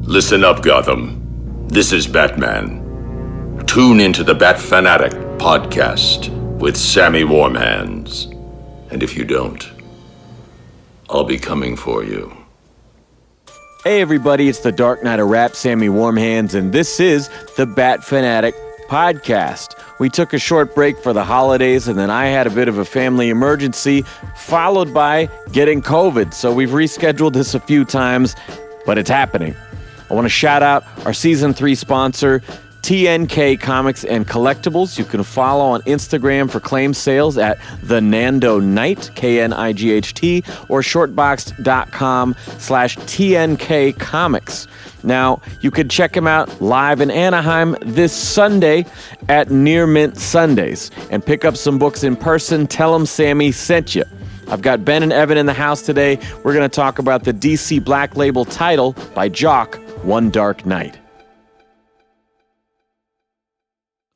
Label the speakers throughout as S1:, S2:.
S1: Listen up, Gotham. This is Batman. Tune into the Bat Fanatic podcast with Sammy Warmhands. And if you don't, I'll be coming for you.
S2: Hey everybody, it's the Dark Knight of Rap, Sammy Warmhands, and this is the Bat Fanatic podcast. We took a short break for the holidays, and then I had a bit of a family emergency, followed by getting COVID. So we've rescheduled this a few times, but it's happening. I want to shout out our Season 3 sponsor, TNK Comics and Collectibles. You can follow on Instagram for claim sales at The Nando Knight, K-N-I-G-H-T, or shortbox.com/TNK Comics. Now, you can check him out live in Anaheim this Sunday at Near Mint Sundays and pick up some books in person. Tell him Sammy sent you. I've got Ben and Evan in the house today. We're going to talk about the DC Black Label title by Jock, One Dark Night.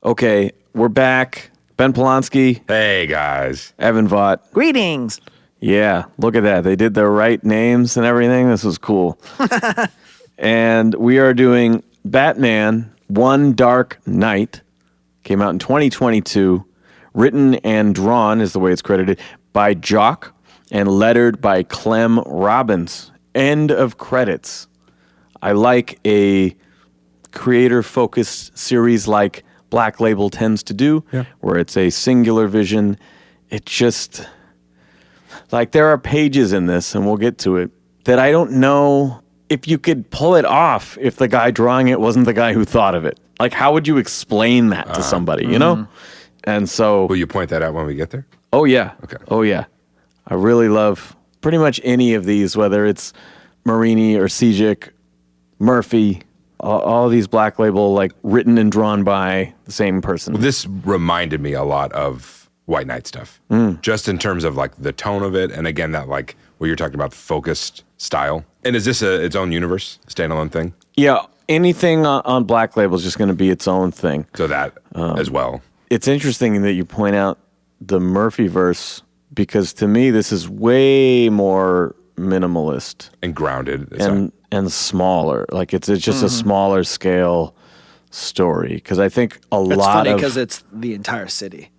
S2: Okay, we're back. Ben Polanski.
S3: Hey, guys.
S2: Evan Vaught.
S4: Greetings.
S2: Yeah, look at that. They did their right names and everything. This was cool. And we are doing Batman, One Dark Night. Came out in 2022. Written and drawn, is the way it's credited, by Jock and lettered by Clem Robbins. End of credits. I like a creator-focused series like Black Label tends to do, where it's a singular vision. It just, like, there are pages in this, and we'll get to it, that I don't know if you could pull it off if the guy drawing it wasn't the guy who thought of it. Like, how would you explain that to somebody, you know? And so...
S3: Will you point that out when we get there?
S2: Oh, yeah.
S3: Okay.
S2: Oh, yeah. I really love pretty much any of these, whether it's Marini or Sejic, Murphy, all these Black Label, like, written and drawn by the same person.
S3: Well, this reminded me a lot of White Knight stuff, just in terms of, like, the tone of it, and again, that, like, what you're talking about, focused style. And is this its own universe, standalone thing?
S2: Yeah, anything on Black Label is just going to be its own thing.
S3: So that as well.
S2: It's interesting that you point out the Murphy verse, because to me, this is way more minimalist.
S3: And grounded.
S2: And smaller. Like, it's just a smaller scale story. Because I think
S4: It's
S2: lot
S4: funny
S2: of...
S4: because it's the entire city.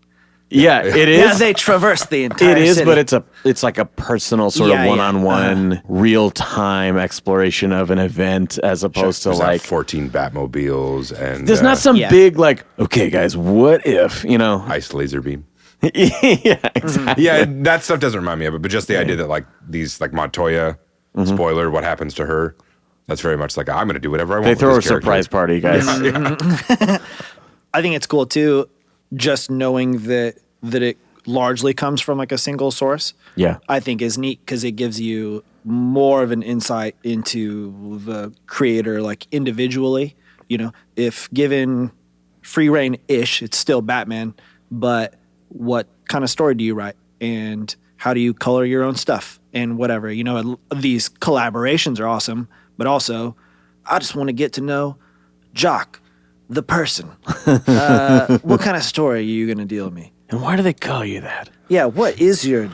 S2: Yeah, it is.
S4: Yeah, they traverse the entire
S2: It is,
S4: city.
S2: but it's like a personal sort of one-on-one, real-time exploration of an event as opposed to
S3: There's
S2: like...
S3: 14 Batmobiles and...
S2: There's not some big, like, okay, guys, what if, you know...
S3: Ice laser beam.
S2: Yeah, exactly.
S3: Yeah, that stuff doesn't remind me of it, but just the idea that, like, these, like, Montoya, spoiler, what happens to her, that's very much like, I'm going to do whatever I want
S2: They
S3: with
S2: throw a
S3: this character.
S2: surprise party, guys.
S4: I think it's cool, too, just knowing that it largely comes from, like, a single source.
S2: Yeah.
S4: I think is neat because it gives you more of an insight into the creator, like, individually. You know, if given free reign-ish, it's still Batman, but what kind of story do you write? And how do you color your own stuff? And whatever, you know, these collaborations are awesome, but also, I just want to get to know Jock, the person. What kind of story are you going to deal with me?
S2: And why do they call you that?
S4: Yeah, what is you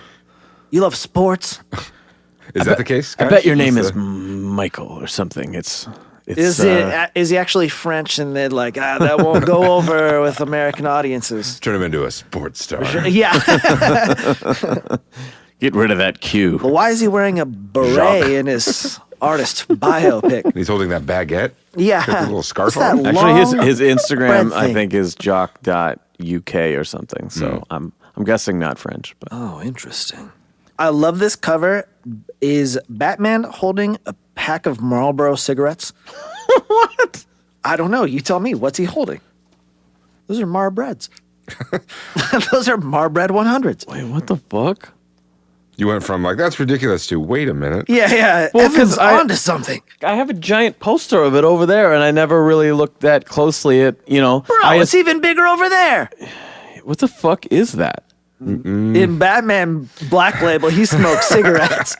S4: love sports?
S3: Is that the case,
S2: I
S3: guys?
S2: bet your name is Michael or something. Is
S4: he actually French and they're like, that won't go over with American audiences?
S3: Turn him into a sports star.
S4: Yeah.
S2: Get rid of that Q.
S4: But why is he wearing a beret in his artist biopic?
S3: He's holding that baguette.
S4: Yeah.
S3: Got the little scarf
S4: What's
S3: on.
S4: that
S2: Actually, his
S4: long
S2: Instagram,
S4: bread
S2: I
S4: thing?
S2: think, is jock.uk or something. So I'm guessing not French. But
S4: Oh, interesting. I love this cover. Is Batman holding a pack of Marlboro cigarettes?
S2: what?
S4: I don't know. You tell me. What's he holding? Those are Marbreds. Those are Marbred 100s.
S2: Wait, what the fuck?
S3: You went from, like, that's ridiculous to, wait a minute.
S4: Yeah.
S2: Well,
S4: Evan's
S2: 'cause I-
S4: onto something.
S2: I have a giant poster of it over there, and I never really looked that closely at, you know.
S4: Bro, it's even bigger over there.
S2: What the fuck is that?
S4: In Batman Black Label, he smokes cigarettes.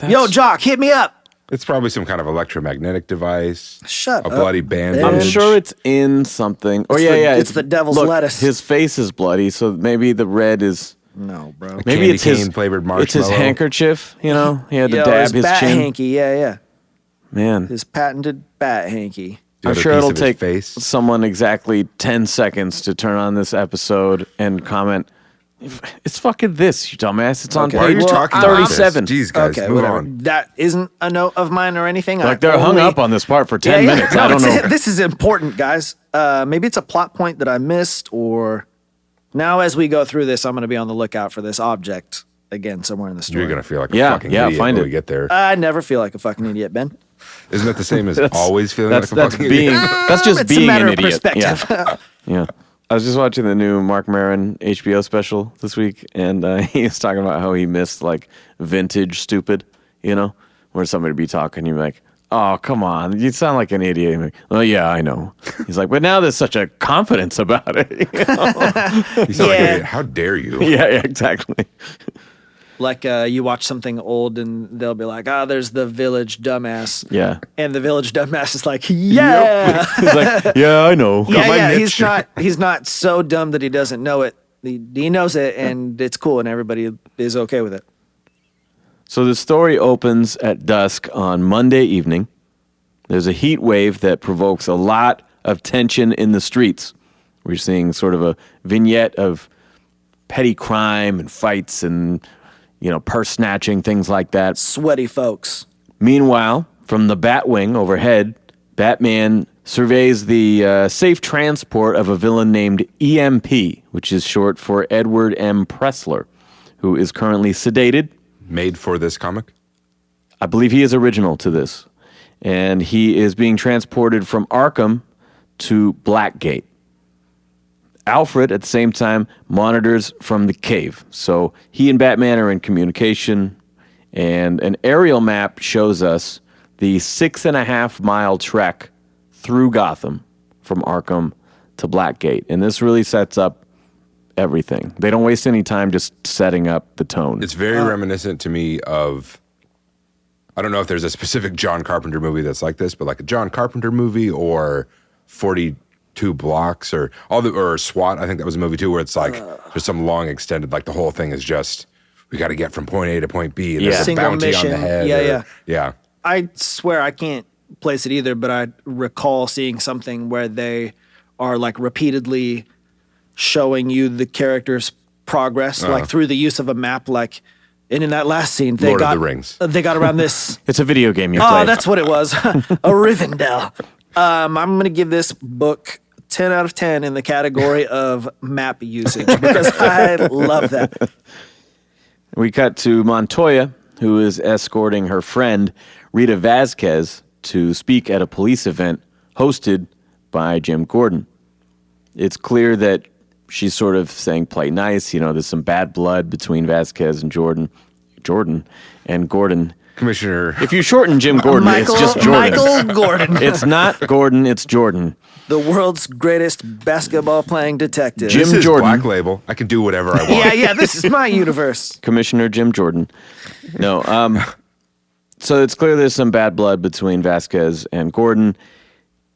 S4: Yo, Jock, hit me up.
S3: It's probably some kind of electromagnetic device.
S4: Shut
S3: a
S4: up.
S3: bloody bandage.
S2: I'm sure it's in something. Or
S4: It's the devil's
S2: look,
S4: lettuce.
S2: His face is bloody, so maybe the red is...
S4: No, bro.
S2: Maybe
S3: candy
S2: it's his
S3: cane flavored
S2: It's his
S3: marshmallow.
S2: handkerchief, you know? He had to
S4: Yo,
S2: dab his
S4: bat
S2: chin.
S4: hanky, yeah.
S2: Man,
S4: His patented bat hanky.
S3: The
S2: I'm
S3: other
S2: sure
S3: piece
S2: it'll
S3: of his
S2: take
S3: face.
S2: someone exactly 10 seconds to turn on this episode and comment, it's fucking this, you dumbass. It's on
S4: Okay.
S3: Why are
S2: page
S3: you talking about this?
S2: 37.
S3: Jeez, guys,
S4: Okay,
S3: move
S4: whatever.
S3: on.
S4: That isn't a note of mine or anything.
S2: Like they're hung up on this part for 10 minutes. I don't know.
S4: This is important, guys. Maybe it's a plot point that I missed, or now as we go through this, I'm going to be on the lookout for this object again somewhere in the story.
S3: You're going to feel like a
S2: Yeah,
S3: fucking
S2: yeah,
S3: idiot
S2: find
S3: when
S2: it.
S3: we get there.
S4: I never feel like a fucking idiot, Ben.
S3: Isn't that the same as
S2: That's-
S3: always feeling
S2: that's,
S3: like a
S2: that's
S3: fucking
S2: being
S3: idiot?
S2: that's just
S4: It's a
S2: being
S4: matter
S2: an
S4: of
S2: idiot.
S4: perspective.
S2: Yeah. Yeah. I was just watching the new Mark Maron HBO special this week, and he was talking about how he missed like vintage stupid, where somebody would be talking, you're like, oh, come on, you sound like an idiot. You're like, oh, yeah, I know. He's like, but now there's such a confidence about it.
S3: You sound like an
S4: Yeah.
S3: idiot. How dare you?
S2: yeah, exactly.
S4: Like you watch something old and they'll be like, there's the village dumbass.
S2: Yeah.
S4: And the village dumbass is like, yeah.
S2: He's like, yeah, I know.
S4: Yeah,
S3: my
S4: yeah.
S3: niche.
S4: He's not so dumb that he doesn't know it. He knows it, and it's cool, and everybody is okay with it.
S2: So the story opens at dusk on Monday evening. There's a heat wave that provokes a lot of tension in the streets. We're seeing sort of a vignette of petty crime and fights and, purse snatching, things like that.
S4: Sweaty folks.
S2: Meanwhile, from the Batwing overhead, Batman surveys the safe transport of a villain named EMP, which is short for Edward M. Pressler, who is currently sedated.
S3: Made for this comic?
S2: I believe he is original to this. And he is being transported from Arkham to Blackgate. Alfred, at the same time, monitors from the cave. So he and Batman are in communication, and an aerial map shows us the 6.5 mile trek through Gotham from Arkham to Blackgate. And this really sets up everything. They don't waste any time just setting up the tone.
S3: It's very reminiscent to me of, I don't know if there's a specific John Carpenter movie that's like this, but like a John Carpenter movie or 42 Blocks or SWAT, I think that was a movie too, where it's like there's some long extended, like the whole thing is just, we got to get from point A to point B, and
S2: Yeah.
S3: there's a
S4: Single
S3: bounty
S4: mission.
S3: on the head.
S4: Yeah.
S3: Yeah.
S4: I swear I can't place it either, but I recall seeing something where they are like repeatedly showing you the character's progress, like through the use of a map. Like, and in that last scene, they
S3: Lord of
S4: got
S3: the Rings.
S4: They got around this.
S2: It's a video game you play.
S4: Oh, that's what it was. A Rivendell. I'm going to give this book 10 out of 10 in the category of map usage because I love that.
S2: We cut to Montoya, who is escorting her friend Rita Vasquez to speak at a police event hosted by Jim Gordon. It's clear that she's sort of saying play nice. There's some bad blood between Vasquez and Jordan and Gordon.
S3: Commissioner.
S2: If you shorten Jim Gordon, it's just Jordan.
S4: Michael Gordon,
S2: It's not Gordon, it's Jordan.
S4: the world's greatest basketball playing detective.
S2: Jim
S3: This is
S2: Jordan.
S3: Black Label. I can do whatever I want.
S4: Yeah, this is my universe.
S2: Commissioner Jim Jordan. No, so it's clear there's some bad blood between Vasquez and Gordon,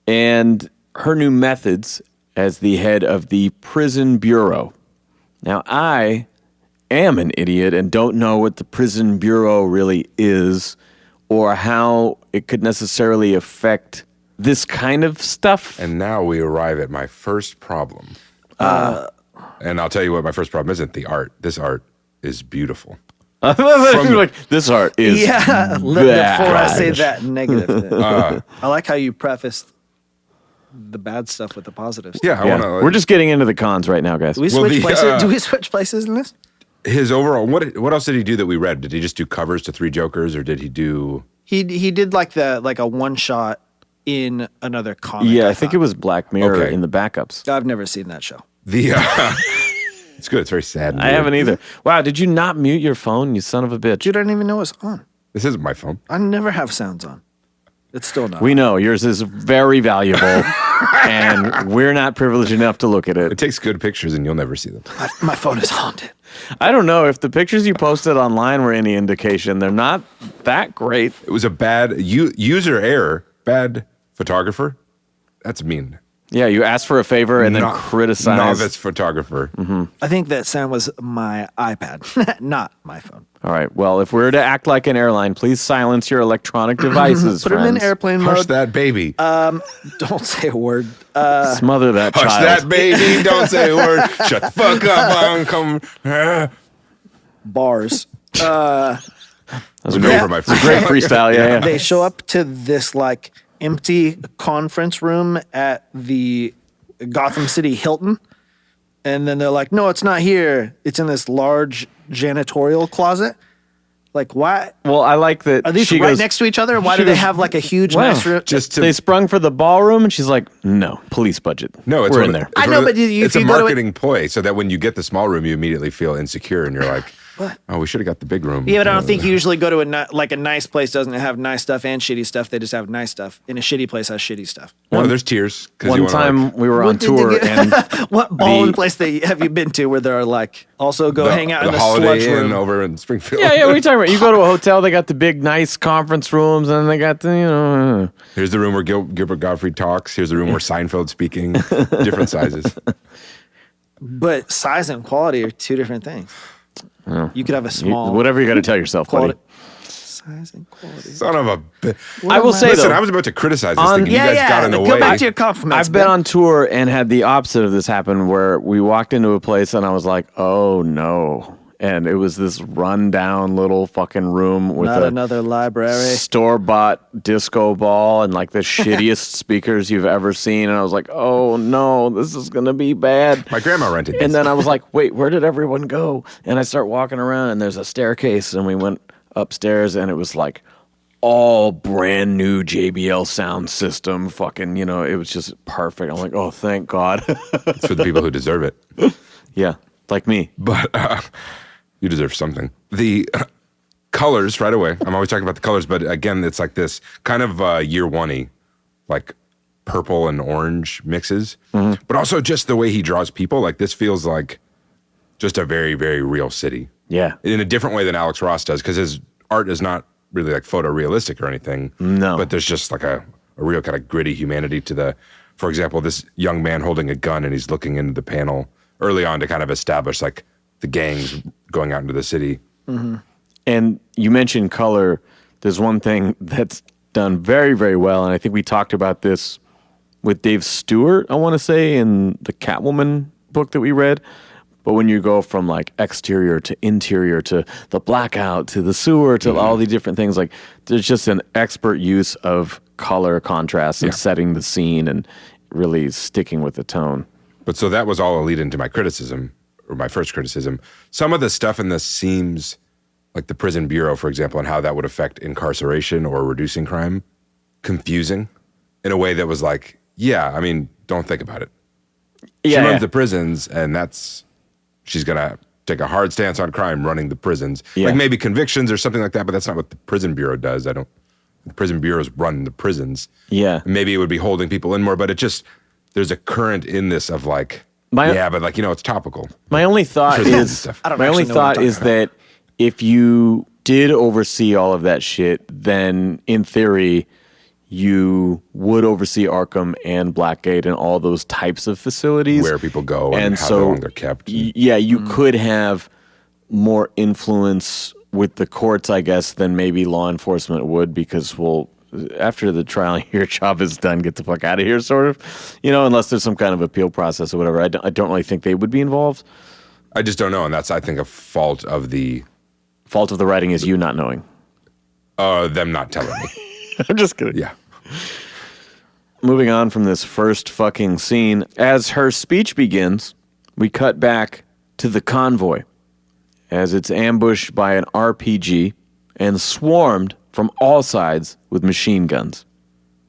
S2: and her new methods as the head of the prison bureau. Now, I am an idiot and don't know what the prison bureau really is or how it could necessarily affect this kind of stuff.
S3: And now we arrive at my first problem. And I'll tell you what my first problem isn't the art. This art is beautiful.
S2: Like, this art is
S4: Yeah, before I say
S2: bad.
S4: that negative thing. I like how you prefaced the bad stuff with the positives.
S3: Yeah, I
S2: Yeah.
S3: want to.
S2: We're just getting into the cons right now, guys.
S4: Do we
S3: Well,
S4: switch
S3: the,
S4: places? Do we switch places in this?
S3: his overall. What else did he do that we read? Did he just do covers to Three Jokers, or did he do?
S4: He did like a one shot in another comic.
S2: Yeah, I think it was Black Mirror
S3: Okay.
S2: in the backups.
S4: I've never seen that show.
S3: The it's good. It's very sad. and
S2: I
S3: weird.
S2: haven't either. Wow, did you not mute your phone, you son of a bitch?
S4: Dude, I didn't even know it's on.
S3: This isn't my phone.
S4: I never have sounds on. It's still not.
S2: We know yours is very valuable, and we're not privileged enough to look at
S3: It
S2: it.
S3: takes good pictures, and you'll never see them.
S4: My phone is haunted.
S2: I don't know if the pictures you posted online were any indication. They're not that great.
S3: It was a bad user error. Bad photographer. That's mean.
S2: Yeah, you ask for a favor and then
S3: No-
S2: criticize.
S3: novice photographer.
S4: I think that sound was my iPad, not my phone.
S2: All right. Well, if we're to act like an airline, please silence your electronic devices.
S4: Put them in
S2: friends.
S4: airplane
S3: Hush
S4: mode.
S3: that baby.
S4: Don't say a word.
S2: Smother that
S3: Hush
S2: child.
S3: that baby. Don't say a word. Shut the fuck up. I'm coming.
S4: Bars.
S2: That's a
S3: Go
S2: great,
S3: for my
S2: great freestyle. Yeah.
S4: They show up to this like empty conference room at the Gotham City Hilton, and then they're like, "No, it's not here. It's in this large janitorial closet." Like, why
S2: Well, I like that.
S4: are these
S2: she
S4: right
S2: goes,
S4: next to each other? Why
S2: she
S4: do they
S2: goes,
S4: have like a huge
S2: "Wow."
S4: nice room?
S3: Just to
S2: They sprung for the ballroom, and she's like, "No, police budget.
S3: No, it's
S2: we're
S3: one
S2: in
S3: of-
S2: there."
S3: it's
S4: I
S3: one
S4: know,
S3: of the-
S4: but you-
S3: it's
S4: if
S3: a
S4: you go to a-
S3: marketing ploy, so that when you get the small room, you immediately feel insecure, and you're like, "Oh, we should have got the big room."
S4: Yeah, but I don't think you usually go to a nice place doesn't have nice stuff and shitty stuff. They just have nice stuff. And a shitty place has shitty stuff.
S3: No, there's tears. 'cause
S2: One
S3: you wanna,
S2: time
S3: like,
S2: we were on
S4: What did
S2: tour,
S4: they get-
S2: and
S4: What ballin'
S2: The-
S4: place have you been to where they're like also go
S3: the,
S4: hang out in the
S3: Holiday
S4: sludge
S3: Inn
S4: room?
S3: over in Springfield.
S2: yeah, what are you talking about? You go to a hotel, they got the big, nice conference rooms, and they got the
S3: Here's the room where Gilbert Gottfried talks. Here's the room where Seinfeld's speaking. Different sizes.
S4: But size and quality are two different things. You could have a small
S2: whatever you got to tell yourself, buddy.
S4: quality. Size and quality.
S3: Son of a.
S2: I will say
S3: Listen,
S2: though,
S3: I was about to criticize this
S2: on-
S3: thing. And
S4: Yeah,
S3: you guys got in the
S4: go
S3: way.
S4: back to your compliments.
S2: I've been
S4: man.
S2: on tour and had the opposite of this happen, where we walked into a place and I was like, "Oh no!" And it was this rundown little fucking room with
S4: Not
S2: a
S4: another library.
S2: store-bought disco ball and like the shittiest speakers you've ever seen. And I was like, "Oh no, this is gonna be bad."
S3: My grandma rented this.
S2: And then I was like, "Wait, where did everyone go?" And I start walking around, and there's a staircase, and we went upstairs, and it was like all brand new JBL sound system. Fucking, it was just perfect. I'm like, "Oh, thank God."
S3: It's for the people who deserve it.
S2: Yeah, like me.
S3: But you deserve something. The colors right away. I'm always talking about the colors, but again, it's like this kind of year one-y, like purple and orange mixes. But also just the way he draws people. Like this feels like just a very, very real city.
S2: Yeah.
S3: In a different way than Alex Ross does, because his art is not really like photorealistic or anything.
S2: No.
S3: But there's just like a real kind of gritty humanity to the, for example, this young man holding a gun and he's looking into the panel early on to kind of establish like the gangs going out into the city.
S2: And you mentioned color. There's one thing that's done very, very well, and I think we talked about this with Dave Stewart, I want to say, in the Catwoman book that we read. But when you go from like exterior to interior to the blackout to the sewer to all the different things, like there's just an expert use of color contrast and setting the scene and really sticking with the tone.
S3: But so that was all a lead into my criticism, or my first criticism. Some of the stuff in this seems like the prison bureau, for example, and how that would affect incarceration or reducing crime, confusing in a way that was like, yeah, I mean, don't think about it. She runs the prisons, and she's going to take a hard stance on crime running the prisons.
S2: Yeah.
S3: Like maybe convictions or something like that, but that's not what the prison bureau does. The prison bureaus run the prisons.
S2: Yeah.
S3: Maybe it would be holding people in more, but it just, there's a current in this of like, but like, it's topical.
S2: My only thought
S3: Prisons and
S2: is,
S3: stuff.
S4: I don't
S2: my only
S4: actually know what
S2: thought
S4: you're
S2: is
S4: talking
S2: that if you did oversee all of that shit, then in theory, you would oversee Arkham and Blackgate and all those types of facilities.
S3: Where people go and how long they're kept.
S2: You could have more influence with the courts, I guess, than maybe law enforcement would, because, after the trial, your job is done, get the fuck out of here, sort of. Unless there's some kind of appeal process or whatever. I don't really think they would be involved.
S3: I just don't know, and that's, I think, a fault of the
S2: Fault of the writing is you not knowing.
S3: them not telling me.
S2: I'm just kidding.
S3: Yeah.
S2: Moving on from this first fucking scene, as her speech begins, we cut back to the convoy as it's ambushed by an RPG and swarmed from all sides with machine guns.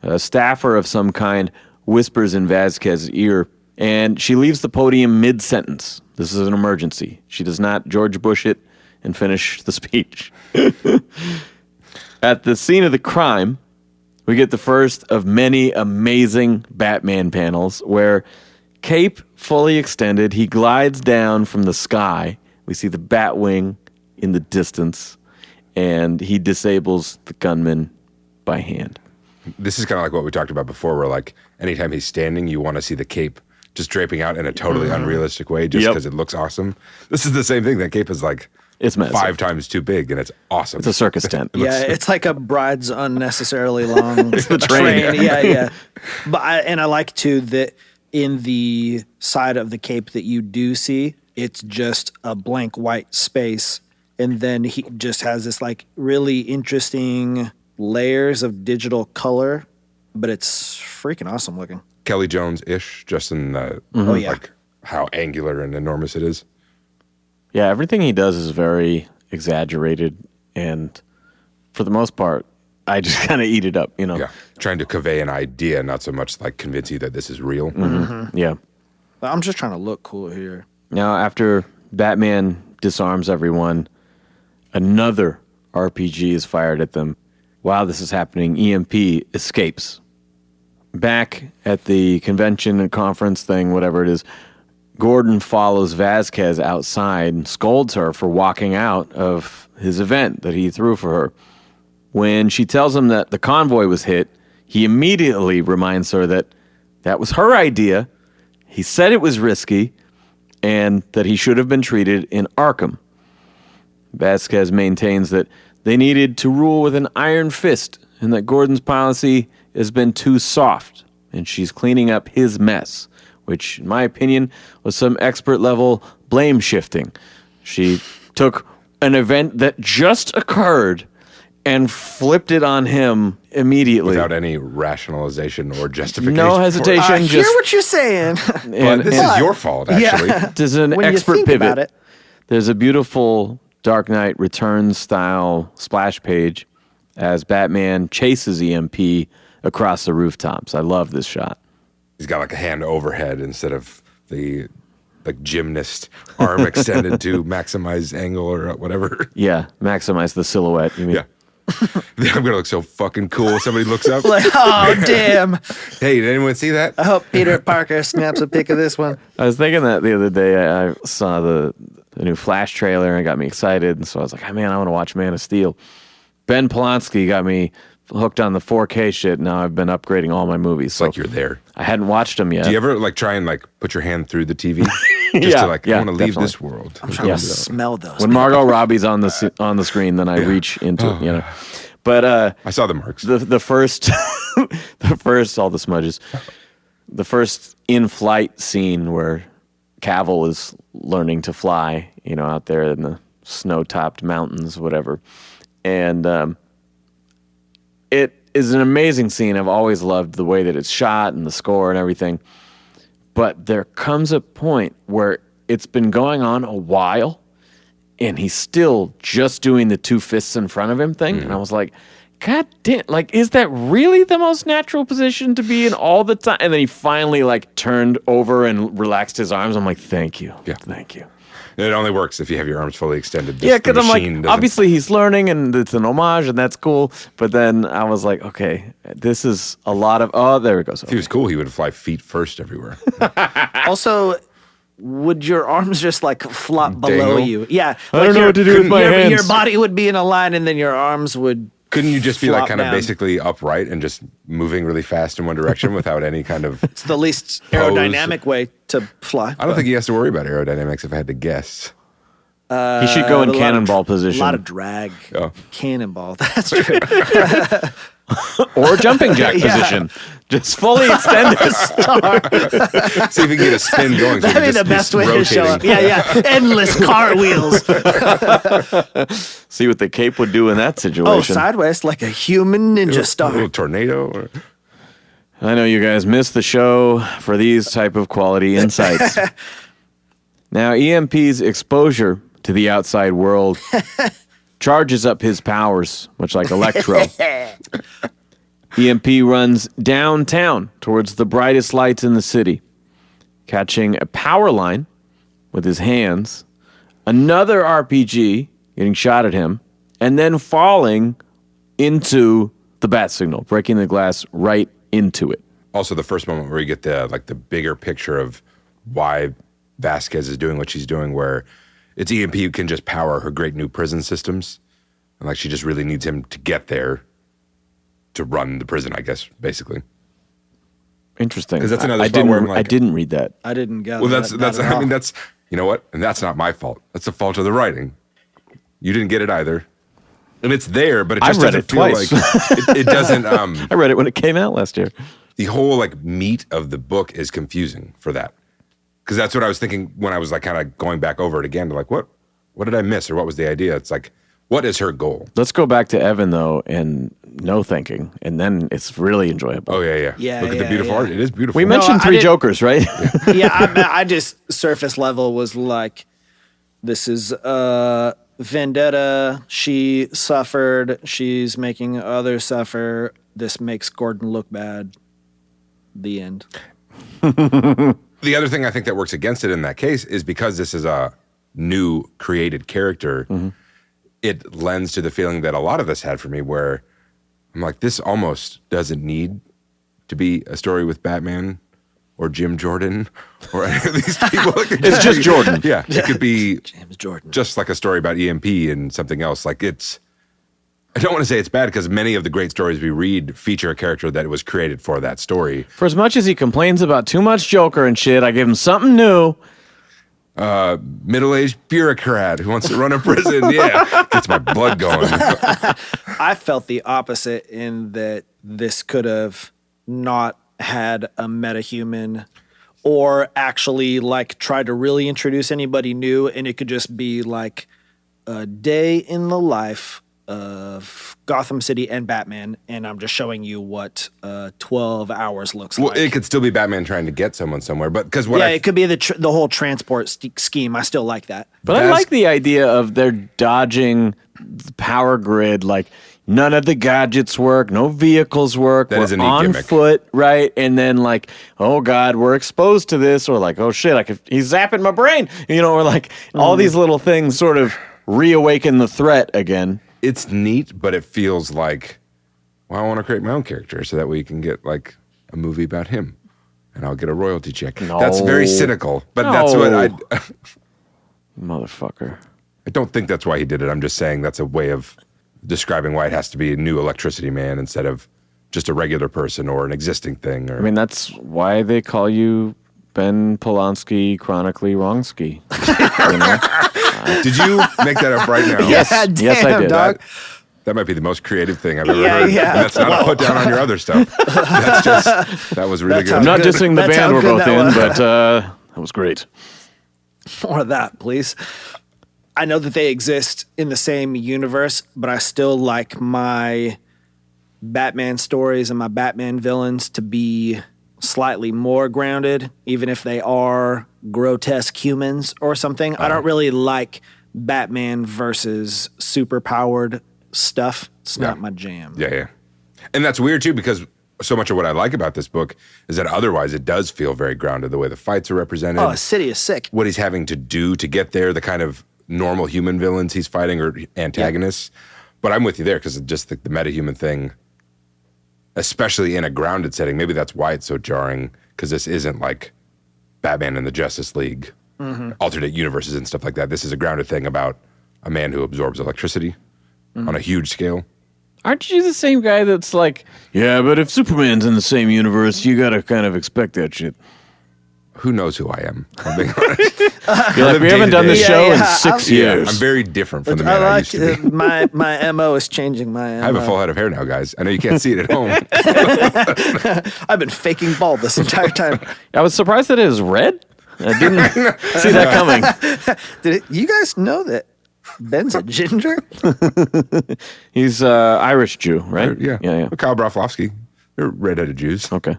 S2: A staffer of some kind whispers in Vasquez's ear, and she leaves the podium mid-sentence. This is an emergency. She does not George Bush it and finish the speech. At the scene of the crime, we get the first of many amazing Batman panels where, cape fully extended, he glides down from the sky. We see the Batwing in the distance, and he disables the gunman by hand.
S3: this is kind of like what we talked about before, where like anytime he's standing, you want to see the cape just draping out in a totally unrealistic way just because it looks awesome. This is the same thing. That cape is like
S2: It's massive.
S3: 5 times too big, and it's awesome.
S2: It's a circus tent.
S4: Yeah, it's like a bride's unnecessarily long
S2: the train.
S4: Yeah. But I like too that in the side of the cape that you do see, it's just a blank white space, and then he just has this like really interesting layers of digital color, but it's freaking awesome looking.
S3: Kelly Jones-ish, just in the,
S4: Oh, yeah.
S3: like how angular and enormous it is.
S2: Yeah, everything he does is very exaggerated, and for the most part, I just kind of eat it up, you know?
S3: Yeah, trying to convey an idea, not so much like convince you that this is real.
S2: Yeah.
S4: But I'm just trying to look cool here.
S2: Now, after Batman disarms everyone, another RPG is fired at them. While this is happening, EMP escapes. Back at the convention and conference thing, whatever it is, Gordon follows Vasquez outside and scolds her for walking out of his event that he threw for her. When she tells him that the convoy was hit, he immediately reminds her that that was her idea. He said it was risky and that he should have been treated in Arkham. Vasquez maintains that they needed to rule with an iron fist and that Gordon's policy has been too soft, and she's cleaning up his mess, which, in my opinion, was some expert-level blame shifting. She took an event that just occurred and flipped it on him immediately.
S3: Without any rationalization or justification.
S2: No
S3: for it.
S2: hesitation.
S4: I hear
S2: just
S4: what you're saying.
S3: But this is your fault, actually.
S4: Yeah.
S2: There's an
S4: When you
S2: expert
S4: think
S2: pivot.
S4: about it.
S2: There's a beautiful Dark Knight Returns style splash page as Batman chases EMP across the rooftops. I love this shot.
S3: He's got like a hand overhead instead of the like gymnast arm extended to maximize angle or whatever.
S2: Yeah, maximize the silhouette. You mean?
S3: Yeah. I'm gonna look so fucking cool. Somebody looks up.
S4: Like, oh, damn.
S3: Hey, did anyone see that?
S4: I hope Peter Parker snaps a pic of this one.
S2: I was thinking that the other day. I saw the new Flash trailer and it got me excited, and so I was like, "Oh man, I want to watch Man of Steel." Ben Polanski got me hooked on the 4K shit. Now I've been upgrading all my movies. So
S3: Like you're there.
S2: I hadn't watched them yet.
S3: Do you ever like try and like put your hand through the TV just
S2: Yeah,
S3: to like
S2: yeah,
S3: I want to leave
S2: definitely.
S3: this world?
S4: I'm trying
S2: Yeah.
S4: to smell those.
S2: When Margot Robbie's on the screen, then I reach into it, you know. But
S3: I saw the marks.
S2: the first all the smudges. The first in-flight scene where Cavill is learning to fly, you know, out there in the snow-topped mountains, whatever. And it is an amazing scene. I've always loved the way that it's shot and the score and everything. But there comes a point where it's been going on a while, and he's still just doing the 2 fists in front of him thing. And I was like, God damn, like, is that really the most natural position to be in all the time? And then he finally, like, turned over and relaxed his arms. I'm like, thank you.
S3: Yeah.
S2: Thank you.
S3: It only works if you have your arms fully extended.
S2: Yeah, because I'm like,
S3: doesn't-
S2: obviously he's learning and it's an homage and that's cool. But then I was like, okay, this is a lot of, oh, there it goes.
S3: If he was cool, he would fly feet first everywhere.
S4: Also, would your arms just like flop below
S3: Dangle?
S4: you? Yeah.
S2: I don't know what to do with my hands.
S4: Your body would be in a line and then your arms would.
S3: Couldn't you just be like
S4: flop
S3: kind of
S4: down.
S3: basically upright and just moving really fast in one direction without any kind of...
S4: It's the least aerodynamic way to fly.
S3: I don't think he has to worry about aerodynamics if I had to guess.
S2: He should go in
S4: A lot of-
S2: cannonball
S4: A
S2: position
S4: lot of drag.
S3: Oh.
S4: Cannonball. That's true.
S2: or jumping jack position. Just fully extended.
S3: See if we can get a spin going.
S4: That'd be the best way to show up. Yeah. Endless car wheels.
S2: See what the cape would do in that
S4: Oh,
S2: situation.
S4: sideways like a human ninja
S3: A little
S4: star.
S3: tornado. Or...
S2: I know you guys miss the show for these type of quality insights. Now, EMP's exposure to the outside world charges up his powers, much like Electro. EMP runs downtown towards the brightest lights in the city, catching a power line with his hands, another RPG getting shot at him, and then falling into the bat signal, breaking the glass right into it.
S3: Also, the first moment where you get the bigger picture of why Vasquez is doing what she's doing, where it's EMP who can just power her great new prison systems, and like she just really needs him to get there. to run the prison, I guess, basically.
S2: Interesting.
S3: 'Cause that's another
S2: I
S3: spot where I'm
S2: I
S3: like-
S2: didn't read that.
S4: I didn't gather.
S3: Well, that's
S4: that at
S3: I
S4: all.
S3: mean, that's, you know what? And that's not my fault. That's the fault of the writing. You didn't get it either. And it's there, but it
S2: I've
S3: just
S2: read
S3: doesn't
S2: it
S3: feel
S2: twice.
S3: like it doesn't
S2: I read it when it came out last year.
S3: the whole like meat of the book is confusing for that. Because that's what I was thinking when I was like kind of going back over it again to like what did I miss or what was the idea? It's like, what is her goal?
S2: Let's go back to Evan though, and no thinking, and then it's really enjoyable.
S3: Oh yeah.
S4: Yeah,
S3: Look at the
S4: yeah,
S3: beautiful
S4: yeah.
S3: art. It is beautiful.
S2: We mentioned
S4: I
S2: three
S4: didn't-
S2: Jokers, right?
S4: I just surface level was like, this is vendetta. She suffered. She's making others suffer. This makes Gordon look bad. The end.
S3: The other thing I think that works against it in that case is because this is a new created character, it lends to the feeling that a lot of this had for me where I'm like, this almost doesn't need to be a story with Batman or Jim Jordan or any of these people. It could
S2: It's just
S3: be-
S2: Jordan.
S3: Yeah, it could be
S4: James Jordan.
S3: just like a story about EMP and something else. Like I don't want to say it's bad because many of the great stories we read feature a character that was created for that story.
S2: For as much as he complains about too much Joker and shit, I give him something new.
S3: Middle-aged bureaucrat who wants to run a prison. Yeah, gets my blood going.
S4: I felt the opposite in that this could have not had a metahuman or actually like tried to really introduce anybody new, and it could just be like a day in the life of Gotham City and Batman, and I'm just showing you what 12 hours looks
S3: Well,
S4: like.
S3: it could still be Batman trying to get someone somewhere, but because
S4: yeah, it could be the whole transport scheme. I still like that.
S2: But I
S3: That's-
S2: like the idea of they're dodging the power grid, like none of the gadgets work, no vehicles work.
S3: That
S2: we're
S3: is a neat
S2: on
S3: gimmick.
S2: foot, right? And then like, oh God, we're exposed to this, or like, oh shit, he's zapping my brain, or like all these little things sort of reawaken the threat again.
S3: it's neat, but it feels like, well, I want to create my own character so that we can get like a movie about him, and I'll get a royalty check.
S2: No.
S3: That's very cynical, but that's what
S2: No.
S3: I
S2: Motherfucker.
S3: don't think that's why he did it. I'm just saying that's a way of describing why it has to be a new electricity man instead of just a regular person or an existing thing. Or
S2: I mean, that's why they call you Ben Polanski chronically wrongski.
S3: did you make that up right now?
S2: Yes, yes, I
S4: damn,
S2: did.
S4: dog.
S3: That might be the most creative thing I've ever
S4: Yeah,
S3: heard.
S4: yeah.
S3: And that's not a put down on your other stuff. That's just that was really
S4: That's
S3: good.
S4: how
S2: I'm not
S4: good-
S2: dissing the
S4: that's
S2: band
S4: how
S2: we're
S4: good
S2: both
S4: that
S2: in,
S4: was.
S2: but that was great.
S4: More of that, please. I know that they exist in the same universe, but I still like my Batman stories and my Batman villains to be slightly more grounded, even if they are grotesque humans or something. I don't really like Batman versus superpowered stuff. It's not my jam.
S3: Yeah. And that's weird too, because so much of what I like about this book is that otherwise it does feel very grounded, the way the fights are represented,
S4: Oh, City is sick.
S3: what he's having to do to get there, the kind of normal human villains he's fighting or antagonists. But I'm with you there because just the metahuman thing, especially in a grounded setting, maybe that's why it's so jarring, because this isn't like Batman and the Justice League, alternate universes and stuff like that. This is a grounded thing about a man who absorbs electricity on a huge scale.
S2: Aren't you the same guy that's like, yeah, but if Superman's in the same universe, you gotta kind of expect that shit.
S3: Who knows who I am? I'm being honest.
S2: You're like, we haven't done this
S4: Yeah,
S2: show in
S4: yeah,
S2: 6
S4: I'm-
S2: years.
S3: I'm very different from the
S4: I
S3: man I,
S4: like
S3: used to be.
S4: my MO is changing. My MO.
S3: I have a full head of hair now, guys. I know you can't see it at home.
S4: I've been faking bald this entire time.
S2: I was surprised that it was red. I didn't see that coming.
S4: You guys know that Ben's a ginger?
S2: He's Irish Jew, right?
S3: Yeah.
S2: Yeah.
S3: Kyle Broflovsky. They're redheaded Jews.
S2: Okay.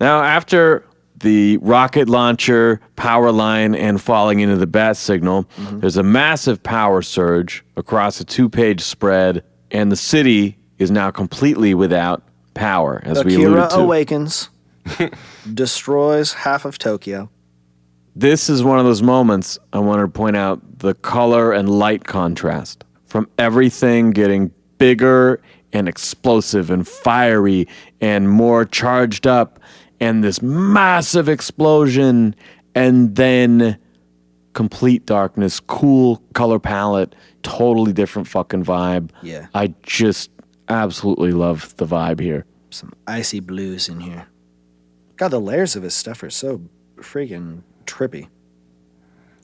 S2: Now, after the rocket launcher, power line, and falling into the bat signal, there's a massive power surge across a 2-page spread, and the city is now completely without power, as we alluded
S4: Akira
S2: to.
S4: awakens, destroys half of Tokyo.
S2: This is one of those moments I wanted to point out the color and light contrast from everything getting bigger and explosive and fiery and more charged up, and this massive explosion, and then complete darkness, cool color palette, totally different fucking vibe.
S4: Yeah.
S2: I just absolutely love the vibe here.
S4: Some icy blues in here. God, the layers of his stuff are so freaking trippy.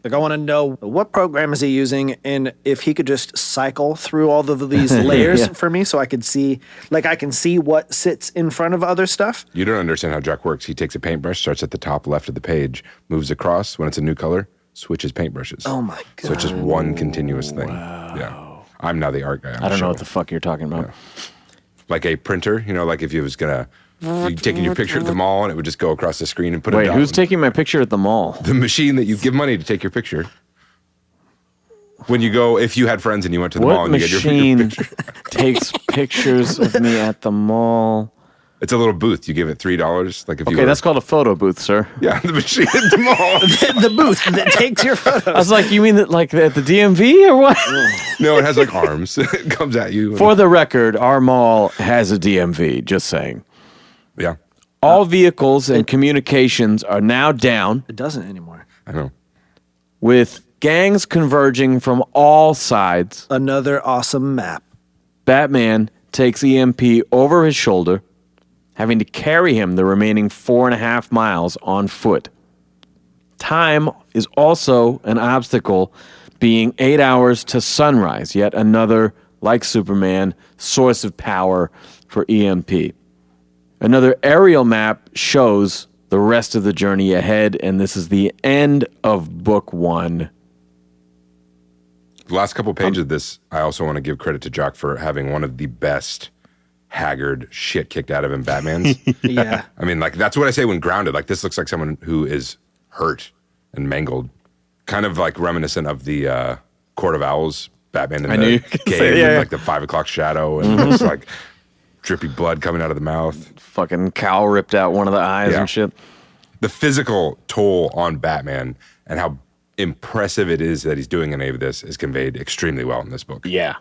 S4: Like, I want to know what program is he using, and if he could just cycle through all of these layers
S2: Yeah.
S4: for me, so I could see, like, I can see what sits in front of other stuff.
S3: You don't understand how Jack works. He takes a paintbrush, starts at the top left of the page, moves across. When it's a new color, switches paintbrushes.
S4: Oh my god!
S3: So it's just one continuous thing. Yeah. I'm now the art guy.
S2: I don't know what the fuck you're talking about.
S3: Like a printer, like if you was gonna, you taking your picture at the mall and it would just go across the screen and put it
S2: Wait,
S3: down.
S2: who's taking my picture at the mall?
S3: The machine that you give money to take your picture. When you go, if you had friends and you went to the mall
S2: What
S3: and you get your
S2: machine
S3: picture.
S2: takes pictures of me at the mall?
S3: It's a little booth. You give it $3. Like if you
S2: Okay,
S3: were,
S2: that's called a photo booth, sir.
S3: yeah, the machine at the mall.
S4: The booth that takes your photos.
S2: I was like, you mean that like at the DMV or what?
S3: No, it has like arms. It comes at you.
S2: For the record, our mall has a DMV, just saying.
S3: Yeah,
S2: All vehicles and communications are now down,
S4: It doesn't anymore.
S3: I know.
S2: with gangs converging from all sides.
S4: Another awesome map.
S2: Batman takes EMP over his shoulder, having to carry him the remaining 4.5 miles on foot. Time is also an obstacle, being 8 hours to sunrise, yet another, like Superman, source of power for EMP. Another aerial map shows the rest of the journey ahead, and this is the end of book 1.
S3: The last couple pages of this, I also want to give credit to Jock for having one of the best haggard shit kicked out of him Batmans.
S4: Yeah.
S3: I mean, like, that's what I say when grounded. Like, this looks like someone who is hurt and mangled. Kind of like reminiscent of the Court of Owls Batman in
S2: I knew
S3: the
S2: you could
S3: cave,
S2: say, yeah.
S3: and, like the 5 o'clock shadow, and it's like drippy blood coming out of the mouth.
S2: Fucking cow ripped out one of the eyes
S3: Yeah.
S2: and shit.
S3: The physical toll on Batman and how impressive it is that he's doing any of this is conveyed extremely well in this book.
S2: Yeah.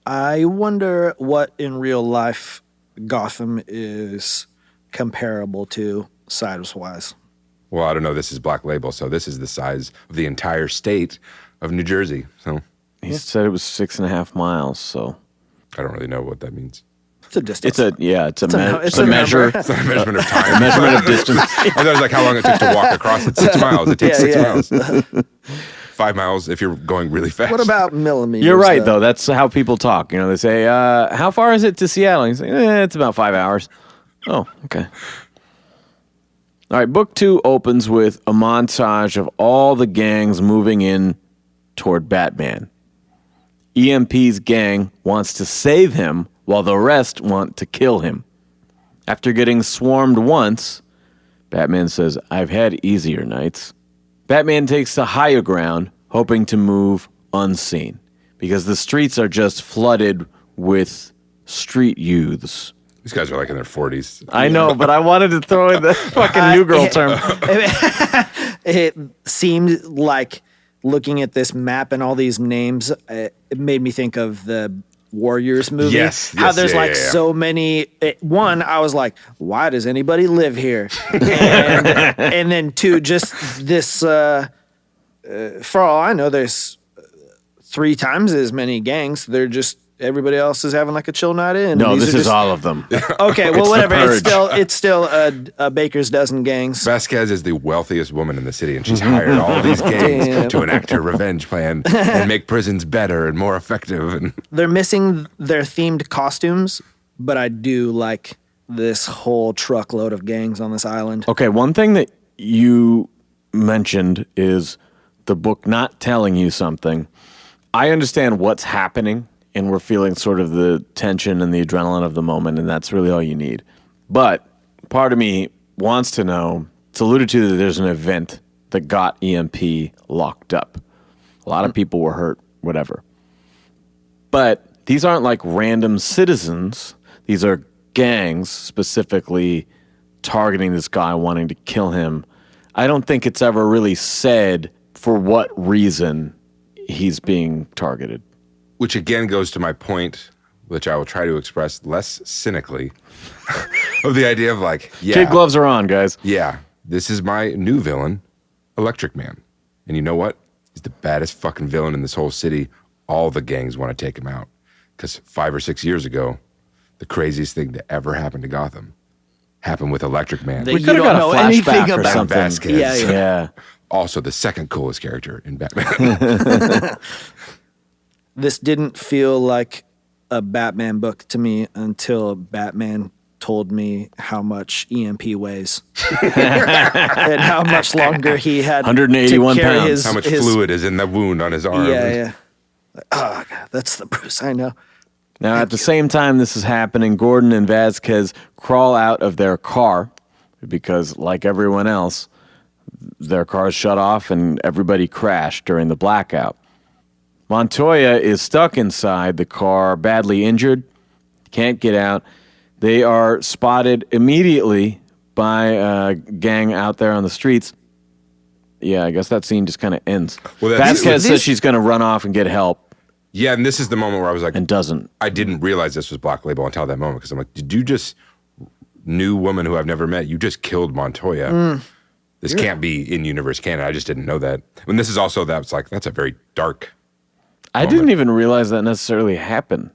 S4: I wonder what in real life Gotham is comparable to size-wise.
S3: Well, I don't know. This is Black Label, so this is the size of the entire state of New Jersey. So
S2: He said it was 6.5 miles, so
S3: I don't really know what that means.
S4: It's a distance.
S2: it's a measure.
S3: It's not a measurement of time.
S2: measurement of distance.
S3: I thought it was like how long it took to walk across it. 6 miles. It takes
S4: Yeah,
S3: 6 miles. 5 miles if you're going really fast.
S4: What about millimeters?
S2: You're right, though. That's how people talk. You know, they say, how far is it to Seattle? You say, it's about 5 hours. Oh, okay. All right, book 2 opens with a montage of all the gangs moving in toward Batman. EMP's gang wants to save him while the rest want to kill him. After getting swarmed once, Batman says, I've had easier nights. Batman takes the higher ground, hoping to move unseen, because the streets are just flooded with street youths.
S3: These guys are like in their 40s.
S2: I know, but I wanted to throw in the fucking New Girl term.
S4: It seemed like looking at this map and all these names, it made me think of the Warriors movie.
S3: Yes,
S4: How
S3: yes,
S4: there's
S3: yeah,
S4: like
S3: yeah, yeah.
S4: so many. One, I was like, why does anybody live here? And then 2, just this, for all I know, there's 3 times as many gangs. They're just, everybody else is having like a chill night in.
S2: No,
S4: And these
S2: this
S4: are
S2: is
S4: just-
S2: all of them.
S4: Okay, well,
S2: the
S4: whatever.
S2: Purge.
S4: It's still a baker's dozen gangs.
S3: Vasquez is the wealthiest woman in the city, and she's hired all these gangs
S4: Damn.
S3: to enact her revenge plan and make prisons better and more effective. And
S4: They're missing their themed costumes, but I do like this whole truckload of gangs on this island.
S2: Okay, one thing that you mentioned is the book not telling you something. I understand what's happening, and we're feeling sort of the tension and the adrenaline of the moment, and that's really all you need. But part of me wants to know, it's alluded to that there's an event that got EMP locked up. A lot of people were hurt, whatever. But these aren't like random citizens. These are gangs specifically targeting this guy, wanting to kill him. I don't think it's ever really said for what reason he's being targeted.
S3: which again goes to my point, which I will try to express less cynically, of the idea of like, yeah,
S2: Kid gloves are on, guys.
S3: yeah, this is my new villain, Electric Man. And you know what? He's the baddest fucking villain in this whole city. All the gangs want to take him out. Because 5 or 6 years ago, the craziest thing to ever happen to Gotham happened with Electric Man.
S4: That
S2: We
S4: you
S2: could've
S4: don't
S2: got a
S4: know anything
S2: flashback or
S4: about.
S2: something.
S3: Vasquez.
S4: Yeah.
S2: Yeah.
S3: Also the second coolest character in Batman.
S4: This didn't feel like a Batman book to me until Batman told me how much EMP weighs and how much longer he had
S2: 181
S4: to carry
S2: pounds.
S4: his,
S3: How much
S4: his-
S3: fluid is in the wound on his arm.
S4: Yeah. Like, oh, God, that's the Bruce I know.
S2: Now, at the same time this is happening, Gordon and Vasquez crawl out of their car because, like everyone else, their cars shut off and everybody crashed during the blackout. Montoya is stuck inside the car, badly injured, can't get out. They are spotted immediately by a gang out there on the streets. Yeah, I guess that scene just kind of ends.
S3: Well, that's-
S2: Vasquez
S4: This-
S2: says she's going to run off and get help
S3: Yeah, and this is the moment where I was like,
S2: and doesn't.
S3: I didn't realize this was Black Label until that moment because I'm like, did you just, new woman who I've never met, you just killed Montoya. This can't be in universe canon. I just didn't know that. And this is also, that's a very dark.
S2: I didn't even realize that necessarily happened.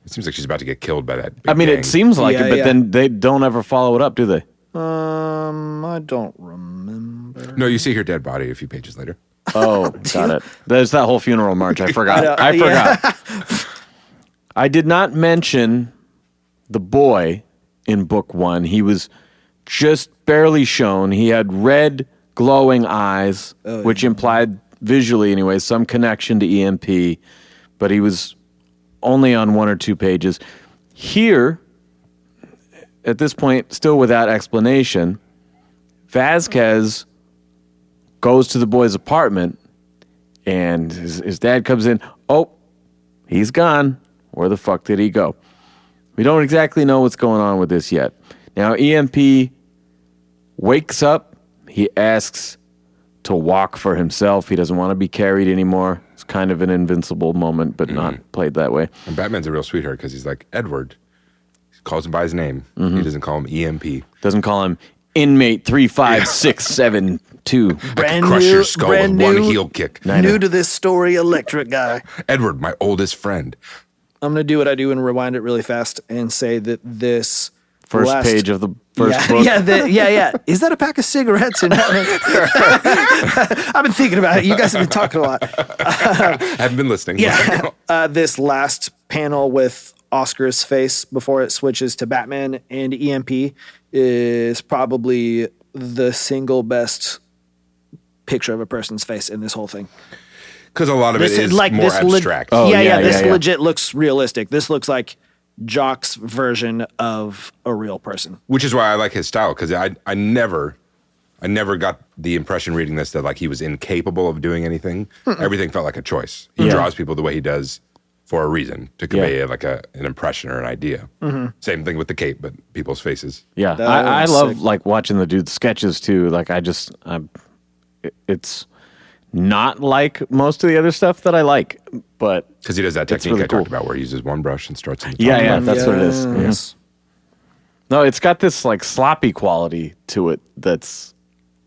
S3: It seems like she's about to get killed by that. Big
S2: I mean,
S3: gang.
S2: it seems like
S4: Yeah,
S2: it, but
S4: yeah.
S2: then they don't ever follow it up, do they?
S4: I don't remember.
S3: No, you see her dead body a few pages later.
S2: Oh, got it. There's that whole funeral march. I forgot. I
S4: yeah.
S2: forgot. I did not mention the boy in book one. He was just barely shown. He had red, glowing eyes, which implied visually, anyway, some connection to EMP, but he was only on 1 or 2 pages. Here, at this point, still without explanation, Vasquez goes to the boy's apartment, and his dad comes in. Oh, he's gone. Where the fuck did he go? We don't exactly know what's going on with this yet. Now, EMP wakes up. He asks to walk for himself. He doesn't want to be carried anymore. It's kind of an invincible moment, but not played that way.
S3: And Batman's a real sweetheart because he's like, Edward. He calls him by his name. He doesn't call him EMP.
S2: Doesn't call him inmate 35672.
S4: Brand
S3: Crush
S4: new,
S3: your skull with
S4: brand
S3: one
S4: new,
S3: heel kick.
S4: New to this story, electric guy.
S3: Edward, my oldest friend.
S4: I'm going to do what I do and rewind it really fast and say that this
S2: First
S4: last-
S2: page of the first
S4: yeah,
S2: book.
S4: yeah. Is that a pack of cigarettes? I've been thinking about it. You guys have been talking a lot.
S3: Haven't been listening.
S4: Yeah. This last panel with Oscar's face before it switches to Batman and EMP is probably the single best picture of a person's face in this whole thing.
S3: Because a lot of it is more abstract.
S2: Oh, yeah,
S4: This
S2: yeah.
S4: legit looks realistic. This looks like Jock's version of a real person.
S3: Which is why I like his style, because I never got the impression reading this that like he was incapable of doing anything. Everything felt like a choice. He
S2: Yeah.
S3: draws people the way he does for a reason, to convey like an impression or an idea. Same thing with the cape, but people's faces.
S2: Yeah,
S4: That
S2: I
S4: was
S2: love
S4: sick.
S2: like watching the dude's sketches too. Like it's not like most of the other stuff that I like, but
S3: Because he does that
S2: It's
S3: technique
S2: really
S3: I talked
S2: cool.
S3: about where he uses one brush and starts in the top.
S2: yeah, that's what it is. Mhm.
S4: Yes.
S2: No, it's got this like sloppy quality to it that's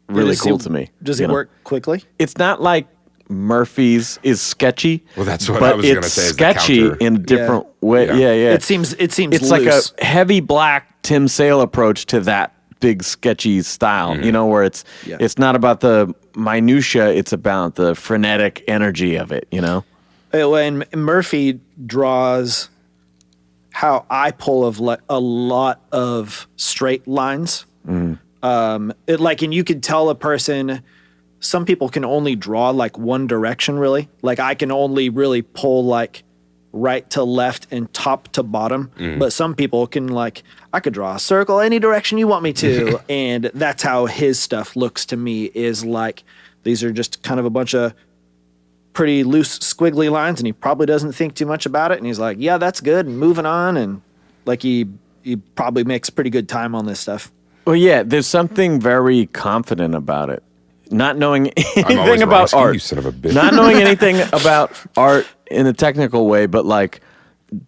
S2: really cool to me.
S4: Does
S2: you
S4: it
S2: know?
S4: work quickly?
S2: It's not like Murphy's is sketchy.
S3: Well, that's what
S2: but
S3: I was gonna
S2: it's
S3: say is the
S2: sketchy
S3: counter.
S2: in a different way.
S3: Yeah.
S2: Yeah.
S4: It seems
S2: it's
S4: loose.
S2: like a heavy black Tim Sale approach to that big sketchy style, you know, where it's
S4: Yeah.
S2: it's not about the minutia, it's about the frenetic energy of it, you know?
S4: when Murphy draws how I pull of a lot of straight lines. And you could tell a person. Some people can only draw like one direction, really. Like I can only really pull like right to left and top to bottom. But some people can like, I could draw a circle any direction you want me to. And that's how his stuff looks to me, is like, these are just kind of a bunch of pretty loose squiggly lines, and he probably doesn't think too much about it. And he's like, yeah, that's good. And moving on. And like he probably makes pretty good time on this stuff.
S2: Well, yeah, there's something very confident about it. Not knowing anything
S3: always
S2: about
S3: wrong,
S2: art.
S3: you son of a bitch.
S2: Not knowing anything about art in a technical way, but like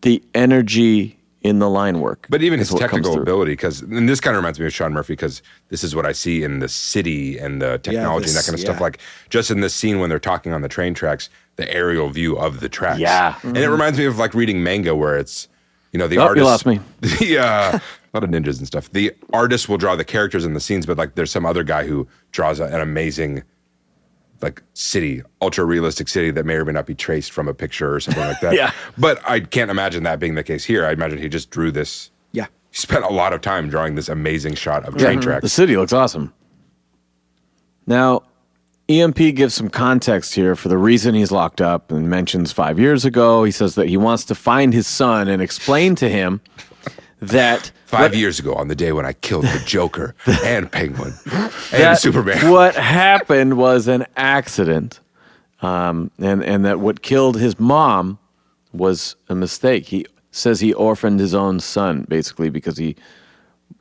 S2: the energy in the line work.
S3: But even
S2: is
S3: his
S2: what comes
S3: technical
S2: through.
S3: ability, and this kind of reminds me of Sean Murphy, because this is what I see in the city and the technology and that kind of stuff. Like just in this scene when they're talking on the train tracks, the aerial view of the tracks.
S2: Yeah.
S3: And it reminds me of like reading manga, where it's, the
S2: Oh,
S3: artist.
S2: you lost me.
S3: A lot of ninjas and stuff. The artist will draw the characters in the scenes, but like there's some other guy who draws an amazing like city, ultra realistic city that may or may not be traced from a picture or something like that.
S2: Yeah.
S3: But I can't imagine that being the case here. I imagine he just drew this.
S4: Yeah.
S3: He spent a lot of time drawing this amazing shot of train
S2: The
S3: tracks.
S2: city looks awesome. Now, EMP gives some context here for the reason he's locked up and mentions 5 years ago. He says that he wants to find his son and explain to him that
S3: 5 years ago, on the day when I killed the Joker and Penguin and
S2: that
S3: Superman.
S2: what happened was an accident, and that what killed his mom was a mistake. He says he orphaned his own son, basically, because he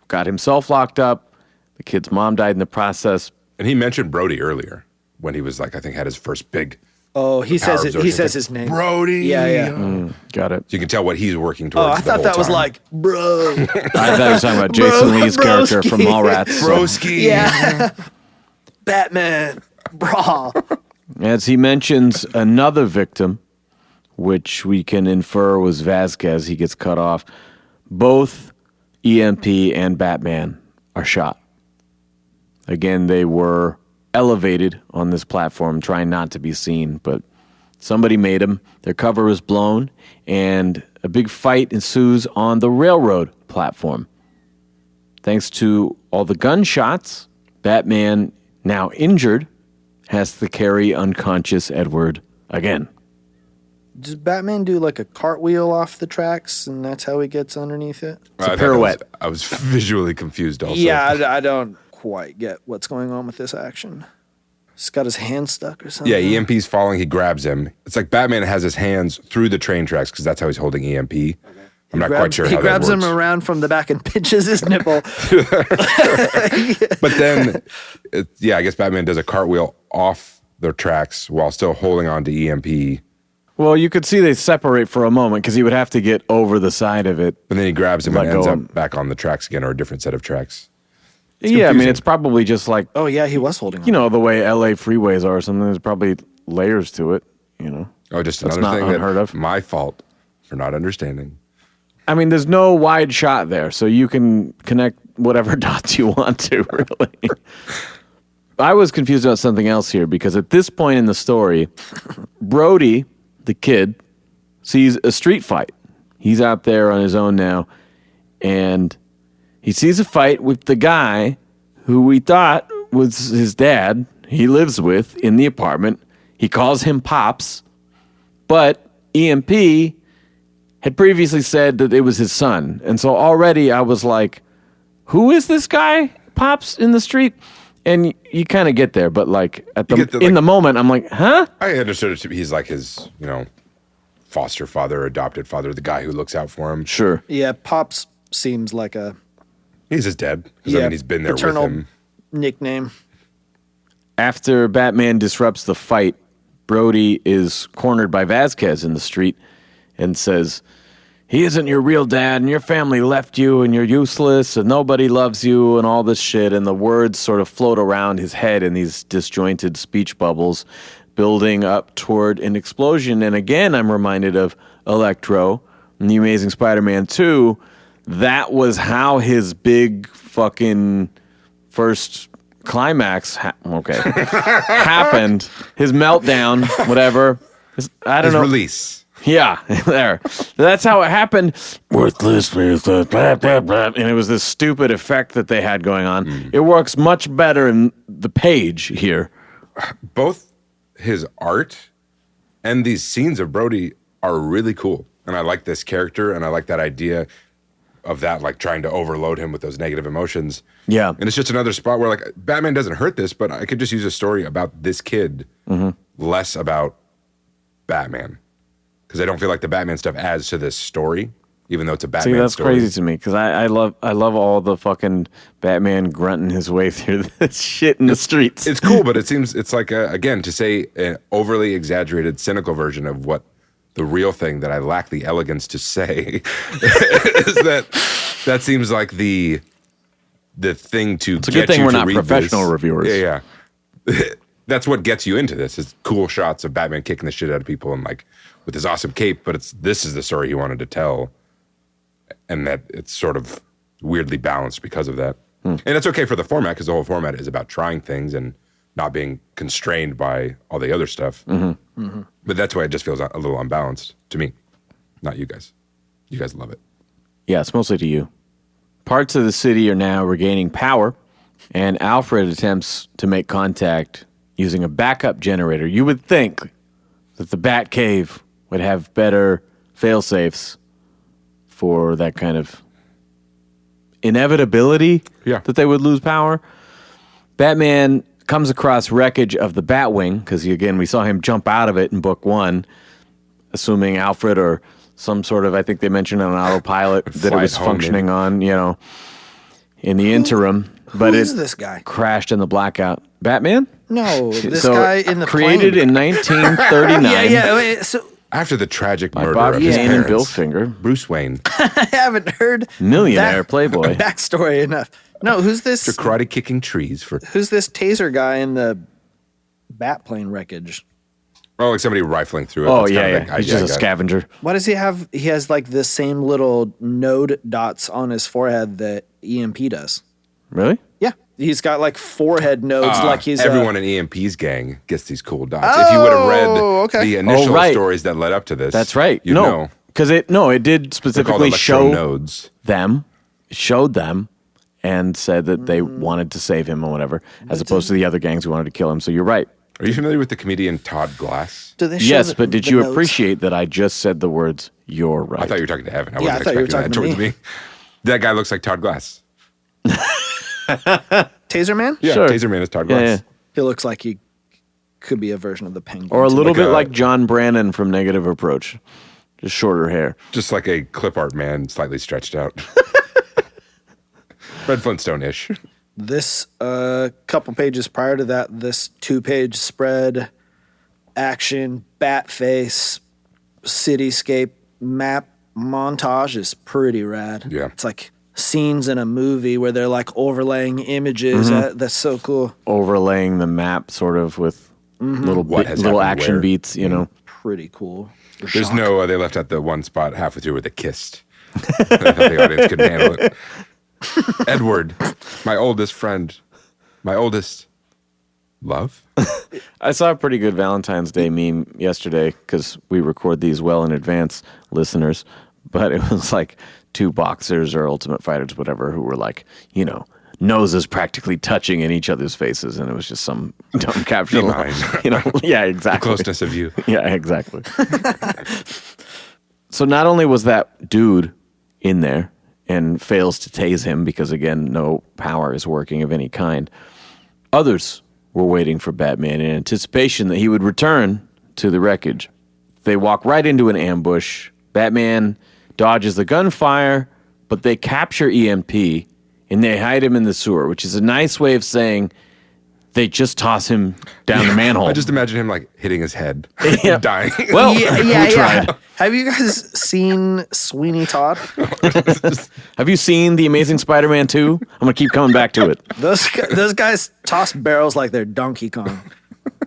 S2: got himself locked up. The kid's mom died in the process.
S3: And he mentioned Brody earlier when he was like, I think had his first big.
S4: Oh, he
S3: power
S4: says it,
S3: absorption
S4: he says
S3: thing.
S4: his name.
S3: Brody.
S4: Yeah.
S2: Got it.
S3: So you can tell what he's working
S4: Oh,
S3: towards.
S4: I
S3: the
S4: thought
S3: whole
S4: that was
S3: time.
S4: like, bro.
S2: I thought he was talking about Jason Lee's character from Mallrats. so-
S3: Broski.
S4: Yeah. Batman. Bra.
S2: As he mentions another victim, which we can infer was Vasquez, he gets cut off. Both EMP and Batman are shot. Again, they were elevated on this platform, trying not to be seen, but somebody made them. Their cover was blown, and a big fight ensues on the railroad platform. Thanks to all the gunshots, Batman, now injured, has to carry unconscious Edward again.
S4: Does Batman do like a cartwheel off the tracks and that's how he gets underneath it?
S2: It's a
S3: I thought that
S2: pirouette.
S3: I was visually confused also.
S4: Yeah, I don't quite get what's going on with this action. He's got his hand stuck or something.
S3: Yeah, EMP's falling. He grabs him. It's like Batman has his hands through the train tracks because that's how he's holding EMP. I'm not quite sure
S4: He
S3: how
S4: grabs
S3: that
S4: him
S3: works.
S4: around from the back and pinches his nipple.
S3: But then, I guess Batman does a cartwheel off the tracks while still holding on to EMP.
S2: Well, you could see they separate for a moment because he would have to get over the side of it.
S3: And then he grabs him
S2: Let
S3: and ends
S2: go.
S3: up back on the tracks again, or a different set of tracks.
S2: Yeah, I mean,
S3: confusing.
S2: it's probably just like,
S4: Oh, yeah, he was holding on.
S2: you know, the way LA freeways are or something. There's probably layers to it, you know.
S3: Oh, just
S2: That's
S3: another
S2: not
S3: thing
S2: unheard
S3: that
S2: of.
S3: my fault for not understanding.
S2: I mean, there's no wide shot there, so you can connect whatever dots you want to, really. I was confused about something else here because at this point in the story, Brody, the kid, sees a street fight. He's out there on his own now, and he sees a fight with the guy who we thought was his dad, he lives with in the apartment. He calls him Pops, but EMP had previously said that it was his son. And so already I was like, who is this guy, Pops, in the street? And you kind of get there, but like at the,
S3: get the,
S2: in
S3: like-
S2: the moment, I'm like, huh?
S3: I understood it to be he's like his, foster father, adopted father, the guy who looks out for him.
S2: Sure.
S4: Yeah, Pops seems like a
S3: He's his dad. 'Cause, I mean, he's been there with
S4: paternal
S3: him.
S4: nickname.
S2: After Batman disrupts the fight, Brody is cornered by Vasquez in the street and says, he isn't your real dad, and your family left you, and you're useless, and nobody loves you, and all this shit. And the words sort of float around his head in these disjointed speech bubbles, building up toward an explosion. And again, I'm reminded of Electro in The Amazing Spider-Man 2. That was how his big fucking first climax happened. His meltdown, whatever. I don't
S3: His
S2: know.
S3: release.
S2: Yeah, there. That's how it happened. Worthless, blah, blah, blah. And it was this stupid effect that they had going on. It works much better in the page here.
S3: Both his art and these scenes of Brody are really cool. And I like this character, and I like that idea of that, like trying to overload him with those negative emotions.
S2: Yeah.
S3: And it's just another spot where, like, Batman doesn't hurt this, but I could just use a story about this kid, less about Batman. Because I don't feel like the Batman stuff adds to this story, even though it's a Batman
S2: See, that's
S3: story.
S2: crazy to me because I love all the fucking Batman grunting his way through this shit in the streets.
S3: It's cool, but it seems it's like, again, to say an overly exaggerated, cynical version of what The real thing that I lack the elegance to say is that seems like the thing to
S2: It's a
S3: get
S2: good thing
S3: you
S2: we're
S3: to
S2: not
S3: read
S2: professional
S3: this.
S2: reviewers.
S3: Yeah. That's what gets you into this is cool shots of Batman kicking the shit out of people and like with his awesome cape, but this is the story he wanted to tell. And that it's sort of weirdly balanced because of that. And it's okay for the format because the whole format is about trying things and not being constrained by all the other stuff. But that's why it just feels a little unbalanced to me, not you guys. You guys love it.
S2: Yeah, it's mostly to you. Parts of the city are now regaining power, and Alfred attempts to make contact using a backup generator. You would think that the Batcave would have better fail-safes for that kind of inevitability that they would lose power. Batman comes across wreckage of the Batwing, because again, we saw him jump out of it in book 1, assuming Alfred or some sort of, I think they mentioned on an autopilot that it was functioning on, in the interim. But
S4: Who is this guy?
S2: Crashed in the blackout. Batman?
S4: No, this
S2: So,
S4: guy in the
S2: created
S4: plane.
S2: in 1939
S4: Yeah. Wait, so
S3: After the tragic murder
S2: Bob
S3: of his
S2: Kane and
S3: parents,
S2: Bill Finger,
S3: Bruce Wayne,
S4: I haven't heard
S2: millionaire
S4: that
S2: playboy.
S4: backstory enough. No, who's this?
S3: after karate kicking trees for
S4: Who's this taser guy in the Batplane wreckage?
S3: like somebody rifling through it.
S2: Oh,
S3: That's
S2: yeah,
S3: kind of
S2: yeah.
S3: like,
S2: He's just a scavenger.
S4: Why does he have? He has like the same little node dots on his forehead that EMP does.
S2: Really?
S4: Yeah, he's got like forehead nodes, like he's
S3: everyone in EMP's gang gets these cool dots. If you would have read
S4: okay.
S3: the initial
S2: right.
S3: stories that led up to this,
S2: That's right.
S3: you'd know.
S2: Because it did
S3: They're called
S2: specifically
S3: electro
S2: show
S3: nodes.
S2: them, showed them, and said that they wanted to save him or whatever, as opposed to the other gangs who wanted to kill him. So you're right.
S3: Are you familiar with the comedian Todd Glass?
S4: Do they show
S2: Yes,
S4: the-
S2: but did
S4: the
S2: you
S4: nodes?
S2: appreciate that I just said the words, you're right?
S3: I thought you were talking to Evan. I
S4: Yeah,
S3: wasn't
S4: I thought you were
S3: expecting that
S4: talking to
S3: towards me. That guy looks like Todd Glass.
S4: Taser Man?
S3: Yeah,
S2: Sure.
S3: Taser Man is Todd
S2: Yeah,
S3: Glass.
S2: yeah.
S4: He looks like he could be a version of the Penguin.
S2: Or a
S4: too.
S2: little
S3: Like
S2: bit
S3: a-
S2: like John Brannon from Negative Approach. Just shorter hair.
S3: Just like a clip art man, slightly stretched out. Fred Flintstone-ish.
S4: This couple pages prior to that, this 2-page spread, action, bat face, cityscape map montage is pretty rad.
S3: Yeah.
S4: It's like scenes in a movie where they're like overlaying images. That's so cool.
S2: Overlaying the map sort of with little
S3: What has
S2: little
S3: happened
S2: action
S3: where.
S2: beats,
S4: Pretty cool.
S3: There's no, they left out the one spot halfway through where they kissed. I thought the audience couldn't handle it. Edward, my oldest friend, my oldest love.
S2: I saw a pretty good Valentine's Day meme yesterday because we record these well in advance, listeners. But it was like 2 boxers or Ultimate Fighters, whatever, who were like, noses practically touching in each other's faces, and it was just some dumb caption.
S3: Mine.
S2: Yeah, exactly.
S3: Closeness of you.
S2: Yeah, exactly. So not only was that dude in there and fails to tase him because, again, no power is working of any kind, others were waiting for Batman in anticipation that he would return to the wreckage. They walk right into an ambush. Batman dodges the gunfire, but they capture EMP and they hide him in the sewer, which is a nice way of saying they just toss him down the manhole.
S3: I just imagine him like hitting his head,
S2: Yeah.
S3: dying.
S2: Well,
S4: Yeah.
S2: we tried.
S4: Have you guys seen Sweeney Todd?
S2: Have you seen The Amazing Spider-Man 2? I'm going to keep coming back to it.
S4: Those guys toss barrels like they're Donkey Kong.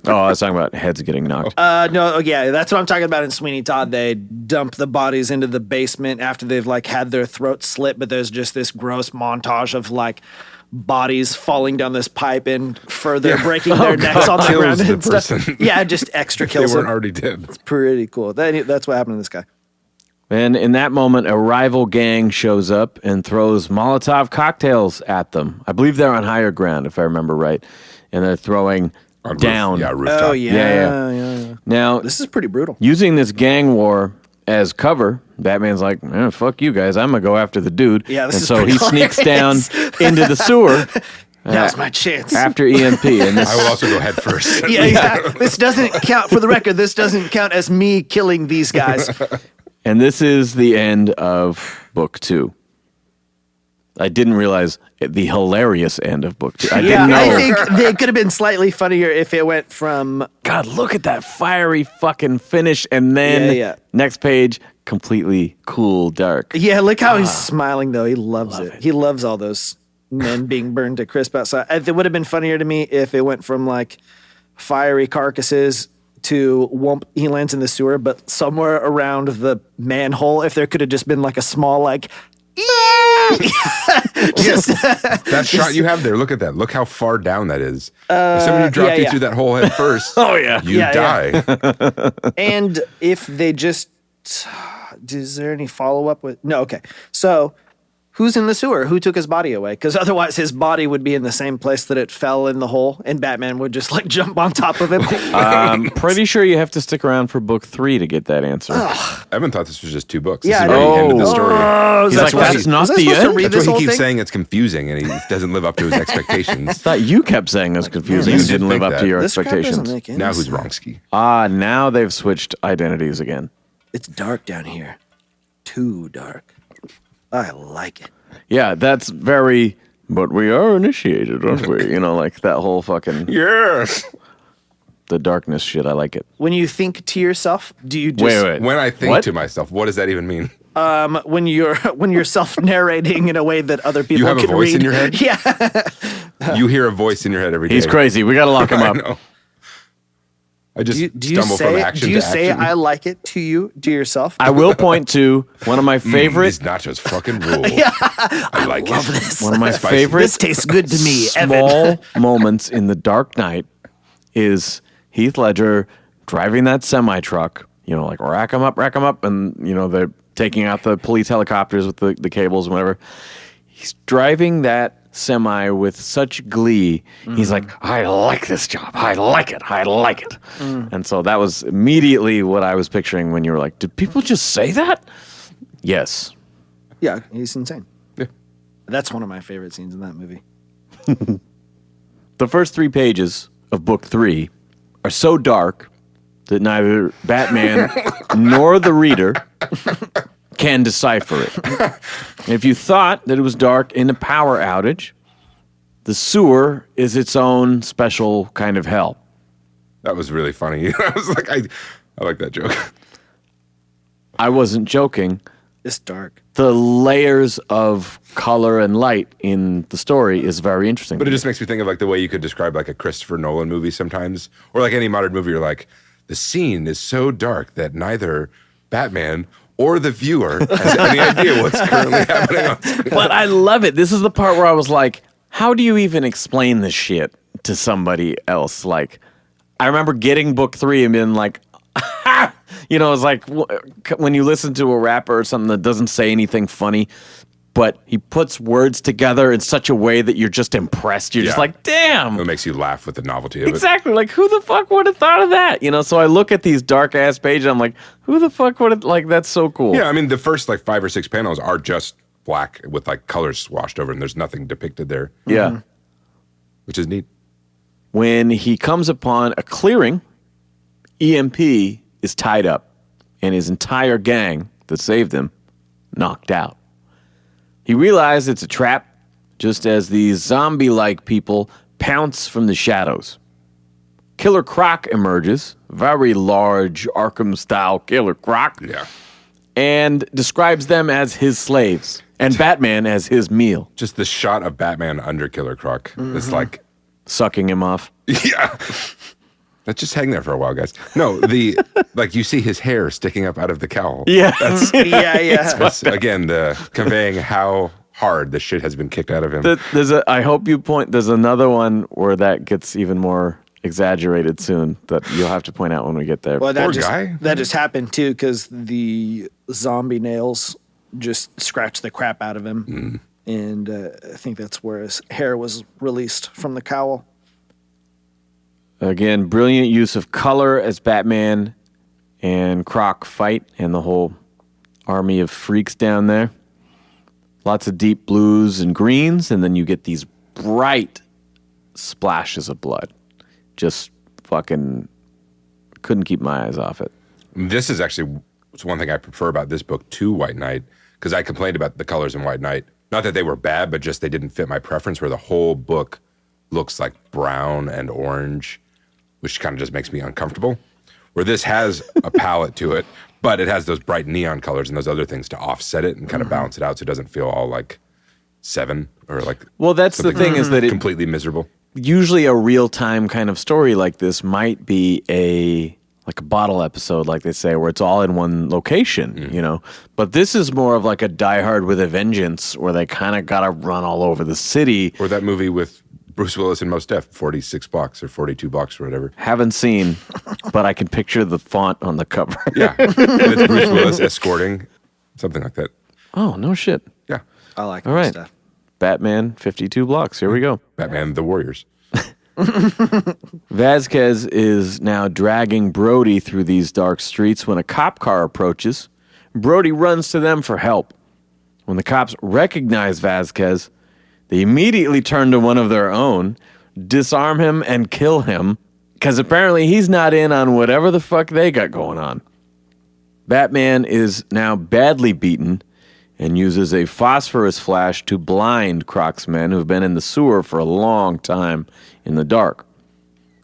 S2: Oh, I was talking about heads getting knocked.
S4: No, yeah, that's what I'm talking about in Sweeney Todd. They dump the bodies into the basement after they've like had their throats slit, but there's just this gross montage of like bodies falling down this pipe and further breaking their necks on the
S3: Kills
S4: ground
S3: the
S4: and stuff.
S3: person.
S4: Yeah, just extra
S3: They
S4: kills
S3: weren't
S4: them.
S3: already dead.
S4: Pretty cool. That's what happened to this guy.
S2: And in that moment, a rival gang shows up and throws Molotov cocktails at them. I believe they're on higher ground, if I remember right. And they're throwing
S3: On
S2: down.
S3: rooftop.
S4: Oh
S2: Yeah. Now,
S4: This is pretty brutal.
S2: using this gang war as cover, Batman's like, fuck you guys, I'm going to go after the dude.
S4: Yeah, this
S2: and
S4: is
S2: so he
S4: pretty
S2: sneaks
S4: hilarious.
S2: down into the sewer
S4: Now's my chance.
S2: after EMP. And this,
S3: I will also go head first.
S4: Yeah. This doesn't count for the record. This doesn't count as me killing these guys.
S2: and this is the end of book 2. I didn't realize the hilarious end of book 2. I
S4: Yeah,
S2: didn't know.
S4: I think they could have been slightly funnier if it went from
S2: God, look at that fiery fucking finish, and then
S4: Yeah.
S2: next page, completely cool, dark.
S4: look how he's smiling though. He loves it. He loves all those men being burned to crisp outside. It would have been funnier to me if it went from like fiery carcasses to whoomp, he lands in the sewer, but somewhere around the manhole, if there could have just been like a small like just
S3: That shot you have there, look at that. Look how far down that is. If somebody dropped you through that hole head first,
S2: Oh, yeah.
S3: you
S4: Yeah,
S3: die.
S4: and if they just is there any follow-up with no okay so who's in the sewer, who took his body away, because otherwise his body would be in the same place that it fell in the hole and Batman would just like jump on top of him.
S2: I'm pretty sure you have to stick around for book 3 to get that answer.
S3: Evan thought this was just 2 books.
S4: Yeah,
S3: This
S4: I
S3: is
S4: know.
S3: the end of the story.
S2: He's like, that's not the end?
S4: Read
S3: That's
S4: this
S3: why
S4: whole
S3: he keeps
S4: thing?
S3: saying it's confusing and he doesn't live up to his expectations.
S2: I thought you kept saying it was confusing.
S3: You
S2: You
S3: did
S2: didn't live
S3: think
S2: up
S3: that.
S2: to your
S4: This crap doesn't
S2: expectations.
S4: make any
S3: Now who's
S4: sense.
S3: wrong, Ski?
S2: Now they've switched identities again.
S4: It's dark down here, too dark. I like it.
S2: Yeah, that's very, but we are initiated, aren't we? You know, like that whole fucking,
S3: Yes.
S2: the darkness shit. I like it.
S4: When you think to yourself, do you just
S2: Wait.
S3: When I think
S2: What?
S3: to myself, what does that even mean?
S4: when you're self narrating in a way that other people
S3: You have a
S4: can
S3: voice
S4: read?
S3: in your head?
S4: Yeah.
S3: You hear a voice in your head every day.
S2: He's crazy. We got to lock him
S3: I
S2: up.
S3: know. I just
S4: Do you
S3: stumble from
S4: say
S3: action
S4: do you
S3: to
S4: say
S3: action.
S4: I like it to yourself?
S2: I will point to one of my favorite,
S3: These nachos fucking rule. I like
S4: love
S3: it.
S4: this.
S2: one of my
S3: Spicy.
S2: favorite
S4: This tastes good to me, Evan.
S2: small moments in The Dark Knight is Heath Ledger driving that semi truck. You know, like rack 'em up, and you know they're taking out the police helicopters with the cables and whatever. He's driving that semi with such glee. He's like, I like this job. I like it. And so that was immediately what I was picturing when you were like, did people just say that? Yes.
S4: Yeah, he's insane.
S3: Yeah.
S4: That's one of my favorite scenes in that movie.
S2: The first 3 pages of book 3 are so dark that neither Batman nor the reader can decipher it. And if you thought that it was dark in a power outage, the sewer is its own special kind of hell.
S3: That was really funny. I was like, I like that joke.
S2: I wasn't joking.
S4: It's dark.
S2: The layers of color and light in the story is very interesting.
S3: But it just makes me think of like the way you could describe like a Christopher Nolan movie sometimes, or like any modern movie. You're like, the scene is so dark that neither Batman or the viewer has any idea what's currently happening on screen.
S2: But I love it. This is the part where I was like, how do you even explain this shit to somebody else? Like, I remember getting book 3 and being like, you know, it's like when you listen to a rapper or something that doesn't say anything funny, but he puts words together in such a way that you're just impressed. You're just
S3: Yeah.
S2: like, damn.
S3: It makes you laugh with the novelty of
S2: Exactly. Like, who the fuck would have thought of that? You know, so I look at these dark ass pages. I'm like, who the fuck would have, like, that's so cool.
S3: it. Yeah, I mean, the first like 5 or 6 panels are just black with like colors swashed over, and there's nothing depicted there,
S2: Yeah.
S3: which is neat.
S2: When he comes upon a clearing, EMP is tied up and his entire gang that saved him knocked out. He realized it's a trap just as these zombie-like people pounce from the shadows. Killer Croc emerges, very large Arkham-style Killer Croc,
S3: Yeah,
S2: and describes them as his slaves and Batman as his meal,
S3: just the shot of Batman under Killer Croc. It's like,
S2: sucking him off.
S3: yeah. Let's just hang there for a while, guys. No, the like you see his hair sticking up out of the cowl.
S2: Yeah.
S4: Yeah.
S3: That's, again, the conveying how hard the shit has been kicked out of him.
S2: I hope you point. There's another one where that gets even more exaggerated soon that you'll have to point out when we get there.
S4: Well,
S3: Poor guy.
S4: that just happened too because the zombie nails just scratched the crap out of him, and I think that's where his hair was released from the cowl.
S2: Again, brilliant use of color as Batman and Croc fight, and the whole army of freaks down there. Lots of deep blues and greens, and then you get these bright splashes of blood. Just fucking couldn't keep my eyes off it.
S3: This is actually one thing I prefer about this book to White Knight, because I complained about the colors in White Knight Not that they were bad, but just they didn't fit my preference, where the whole book looks like brown and orange, which kind of just makes me uncomfortable. Where this has a palette to it, but it has those bright neon colors and those other things to offset it and kind of balance it out so it doesn't feel all like Seven or like.
S2: Well, that's the
S3: something
S2: thing is that it
S3: completely miserable.
S2: usually a real time kind of story like this might be a bottle episode, like they say, where it's all in one location, you know. But this is more of like a Die Hard with a Vengeance, where they kind of got to run all over the city.
S3: Or that movie with Bruce Willis and Mos Def, 46 blocks or 42 blocks or whatever.
S2: Haven't seen, but I can picture the font on the cover.
S3: Yeah, it's Bruce Willis escorting, something like that.
S2: Oh, no shit.
S3: Yeah,
S4: I like
S2: All
S4: that
S2: right.
S4: stuff.
S2: Batman, 52 blocks. Here we go.
S3: Batman, the Warriors.
S2: Vasquez is now dragging Brody through these dark streets when a cop car approaches. Brody runs to them for help. When the cops recognize Vasquez, they immediately turn to one of their own, disarm him, and kill him, because apparently he's not in on whatever the fuck they got going on. Batman is now badly beaten and uses a phosphorus flash to blind Croc's men who've been in the sewer for a long time in the dark.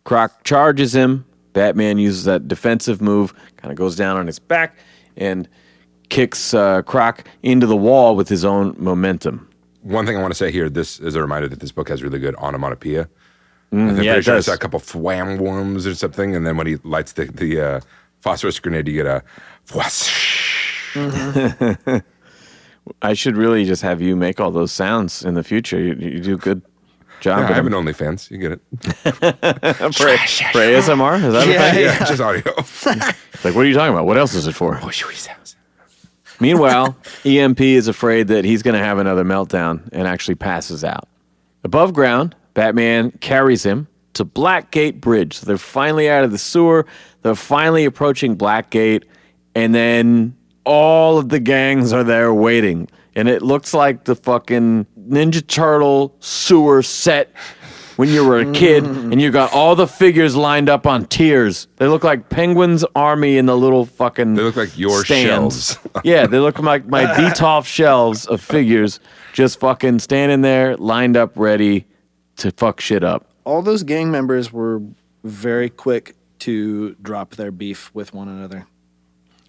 S2: Croc charges him. Batman uses that defensive move, kind of goes down on his back, and kicks Croc into the wall with his own momentum.
S3: One thing I want to say here, this is a reminder that this book has really good onomatopoeia. I'm
S2: yeah,
S3: pretty
S2: it
S3: sure
S2: does.
S3: it's a couple wham worms or something, and then when he lights the phosphorus grenade, you get a whoosh.
S2: I should really just have you make all those sounds in the future. You do a good job.
S3: Yeah, I
S2: with
S3: have an
S2: them.
S3: OnlyFans. You get it.
S2: for ASMR? Is that a thing?
S3: Yeah, just audio.
S2: Like, what are you talking about? What else is it for? Meanwhile, EMP is afraid that he's going to have another meltdown and actually passes out. Above ground, Batman carries him to Blackgate Bridge. So they're finally out of the sewer. They're finally approaching Blackgate. And then all of the gangs are there waiting. And it looks like the fucking Ninja Turtle sewer set when you were a kid and you got all the figures lined up on tiers. They look like Penguin's army in the little fucking
S3: They look like your
S2: stands.
S3: shelves.
S2: Yeah, they look like my Detolf shelves of figures just fucking standing there, lined up, ready to fuck shit up.
S4: All those gang members were very quick to drop their beef with one another.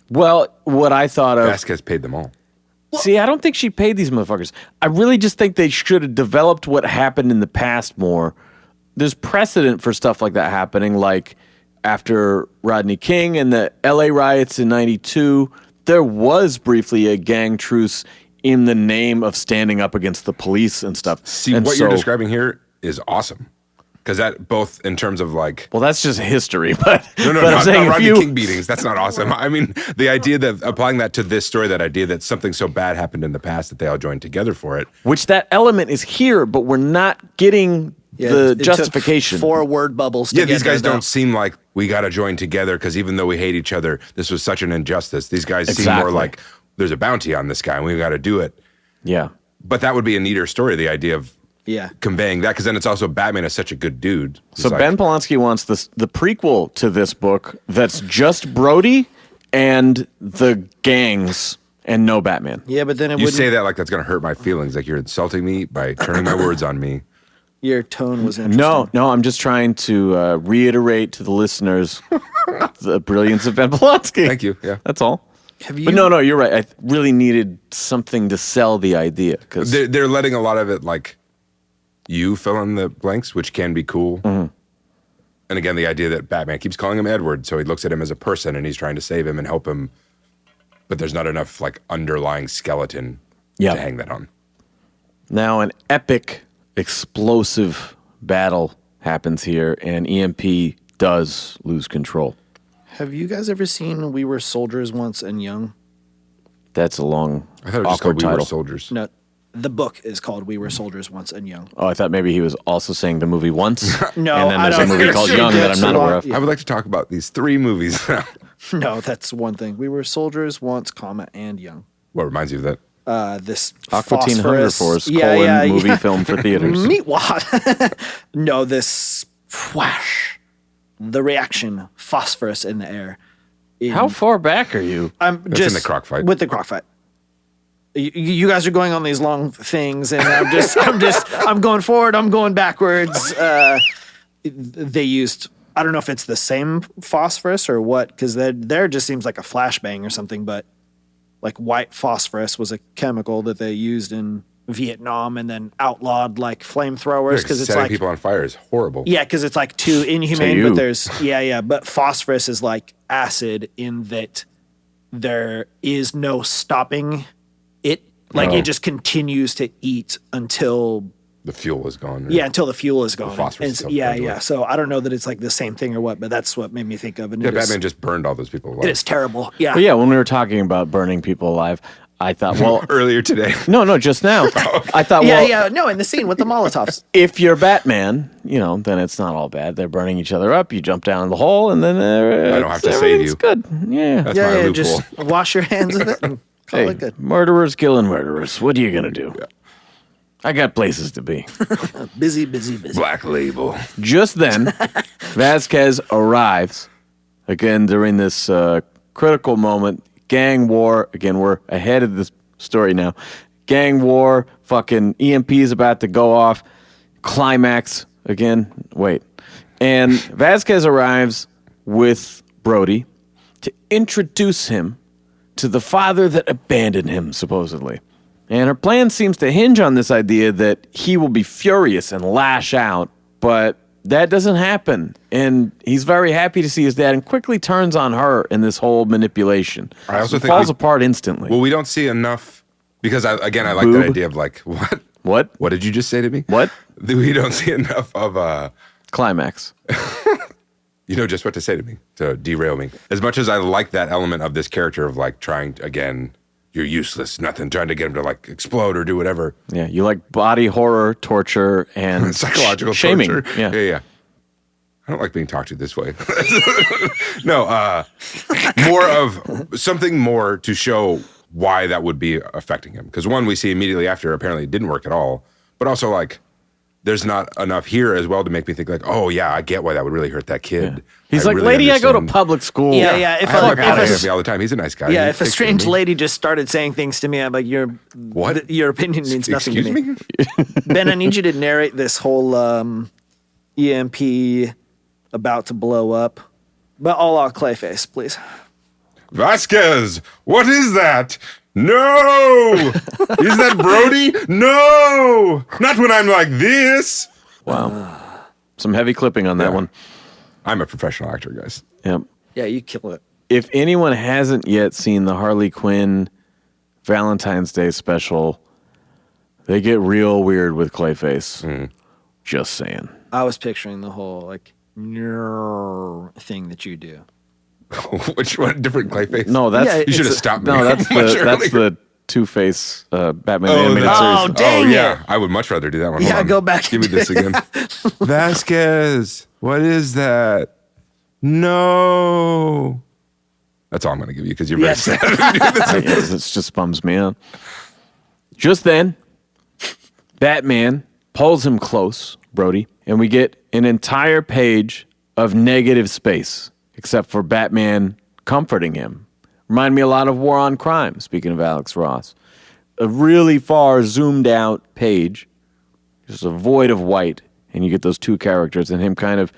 S2: Well, what I thought of...
S3: Vasquez paid them all.
S2: See, I don't think she paid these motherfuckers. I really just think they should have developed what happened in the past more. There's precedent for stuff like that happening, like after Rodney King and the LA riots in 92, there was briefly a gang truce in the name of standing up against the police and stuff.
S3: See,
S2: And
S3: what you're
S2: so-
S3: describing here is awesome. Because that both in terms of like...
S2: Well, that's just history, but
S3: No,
S2: but I'm
S3: not
S2: saying if
S3: Rodney
S2: you,
S3: King beatings. That's not awesome. I mean, the idea that applying that to this story, that idea that something so bad happened in the past that they all joined together for it.
S2: which that element is here, but we're not getting the justification.
S4: 4 word bubbles.
S3: Yeah,
S4: to
S3: these
S4: get
S3: guys
S4: there,
S3: don't seem like we got to join together because even though we hate each other, this was such an injustice. These guys seem more
S2: Exactly.
S3: like there's a bounty on this guy and we got to do it.
S2: Yeah.
S3: But that would be a neater story, the idea of
S4: Yeah.
S3: conveying that, because then it's also Batman is such a good dude. He's
S2: So
S3: like,
S2: Ben Polanski wants the prequel to this book that's just Brody and the gangs and no Batman.
S4: Yeah, but then it
S3: you
S4: wouldn't.
S3: say that like that's going to hurt my feelings, like you're insulting me by turning my words on me.
S4: Your tone was interesting.
S2: No, I'm just trying to reiterate to the listeners the brilliance of Ben Polanski.
S3: Thank you. Yeah.
S2: That's all.
S4: Have you?
S2: But no, you're right. I really needed something to sell the idea because
S3: They're letting a lot of it like you fill in the blanks, which can be cool.
S2: Mm-hmm.
S3: And again, the idea that Batman keeps calling him Edward, so he looks at him as a person and he's trying to save him and help him, but there's not enough like underlying skeleton
S2: Yeah.
S3: to hang that on.
S2: now an epic, explosive battle happens here, and EMP does lose control.
S4: Have you guys ever seen We Were Soldiers Once and Young?
S2: That's a long,
S3: I thought it was just
S2: awkward
S3: called We Were
S2: title.
S3: Soldiers.
S4: No, the book is called We Were Soldiers Once and Young.
S2: Oh, I thought maybe he was also saying the movie Once.
S4: No,
S2: and then
S4: I
S2: there's a
S4: don't
S2: movie
S4: think
S2: called
S4: so.
S2: Young that I'm not
S4: That's
S2: aware of.
S4: Yeah.
S3: I would like to talk about these 3 movies.
S4: No, that's one thing. We Were Soldiers Once, comma, and Young.
S3: What reminds you of that?
S4: This
S2: Aqua Teen Hunger
S4: phosphorus-
S2: Force,
S4: Yeah,
S2: movie film for theaters.
S4: Meatwad. No, this flash, the reaction, phosphorus in the air.
S2: How far back are you?
S4: I'm
S3: That's
S4: just
S3: in the croc fight.
S4: With the croc fight. you guys are going on these long things, and I'm going forward, I'm going backwards. They used, I don't know if it's the same phosphorus or what, because there just seems like a flashbang or something, but like white phosphorus was a chemical that they used in Vietnam and then outlawed like flamethrowers because it's
S3: setting
S4: like
S3: people on fire is horrible.
S4: yeah, because it's like too inhumane.
S2: you.
S4: But there's but phosphorus is like acid in that there is no stopping it. Like
S3: Oh.
S4: it just continues to eat until
S3: The fuel is gone.
S4: until the fuel is gone.
S3: phosphorus
S4: And
S3: itself
S4: yeah,
S3: burns
S4: yeah.
S3: away.
S4: So I don't know that it's like the same thing or what, but that's what made me think of it.
S3: Yeah,
S4: It is-
S3: Batman just burned all those people alive.
S4: it is terrible. Yeah.
S2: But yeah, when we were talking about burning people alive, I thought, well,
S3: Earlier today.
S2: no, just now. I thought,
S4: Yeah,
S2: well,
S4: yeah. No, in the scene with the Molotovs.
S2: if you're Batman, then it's not all bad. They're burning each other up. You jump down the hole, and then
S3: I don't have to save
S2: everything's
S3: you.
S2: good. Yeah.
S3: That's my loophole.
S4: Just wash your hands of it and call
S2: Hey,
S4: it good.
S2: murderers killing murderers. What are you gonna do? I got places to be.
S4: Busy, busy, busy.
S3: Black Label.
S2: Just then, Vasquez arrives again during this critical moment. Gang war. Again, we're ahead of the story now. Gang war. Fucking EMP is about to go off. Climax again. Wait. And Vasquez arrives with Brody to introduce him to the father that abandoned him, supposedly. And her plan seems to hinge on this idea that he will be furious and lash out, but that doesn't happen. And he's very happy to see his dad and quickly turns on her in this whole manipulation.
S3: I also
S2: It
S3: think
S2: falls
S3: we-
S2: apart instantly.
S3: Well, we don't see enough because I like
S2: Boob.
S3: that idea of like what?
S2: What?
S3: What did you just say to me?
S2: What?
S3: We don't see enough of
S2: Climax.
S3: you know just what to say to me to derail me. As much as I like that element of this character of like trying to, again, you're useless, nothing, trying to get him to like explode or do whatever.
S2: Yeah, you like body horror, torture, and
S3: Psychological
S2: shaming.
S3: torture.
S2: Yeah.
S3: Yeah. I don't like being talked to this way. No, more of something more to show why that would be affecting him. Because one, we see immediately after apparently it didn't work at all. But also like there's not enough here as well to make me think like, oh yeah, I get why that would really hurt that kid.
S2: He's
S3: I
S2: like,
S3: really
S2: lady, I go to
S3: understand."
S2: public school.
S4: Yeah, yeah. If
S3: I have
S4: a-
S3: a
S4: if a-
S3: guy all the time. He's a nice guy.
S4: Yeah,
S3: He
S4: if a
S3: takes care of
S4: strange
S3: me.
S4: lady just started saying things to me, I'm like,
S3: What?
S4: Your opinion means nothing
S3: Excuse
S4: to me.
S3: me?
S4: Ben, I need you to narrate this whole EMP about to blow up, but all out Clayface, please.
S3: Vasquez, what is that? No! Is that Brody? No! Not when I'm like this.
S2: Wow. Some heavy clipping on that
S3: Yeah.
S2: one.
S3: I'm a professional actor, guys.
S2: Yep.
S4: Yeah, you kill it.
S2: If anyone hasn't yet seen the Harley Quinn Valentine's Day special, they get real weird with Clayface. Just saying.
S4: I was picturing the whole like thing that you do.
S3: Which one? Different Clayface?
S2: No, that's
S4: Yeah,
S3: You should have
S4: it's a-
S3: stopped me.
S2: no, that's
S3: much
S2: that's
S3: earlier.
S2: the Two-Face Batman
S3: Oh,
S2: animated
S3: that's-
S2: series.
S4: Oh, dang
S3: yeah.
S4: it.
S3: I would much rather do that one. Hold
S4: Yeah,
S3: on.
S4: go back
S3: Give me
S4: and
S3: this again. Vasquez, what is that? No. That's all I'm going to give you because you're very
S4: Yes.
S3: sad.
S2: Yeah, it just bums me out. Just then, Batman pulls him close, Brody, and we get an entire page of negative space, except for Batman comforting him. Remind me a lot of War on Crime, speaking of Alex Ross. A really far zoomed out page, just a void of white, and you get those two characters and him kind of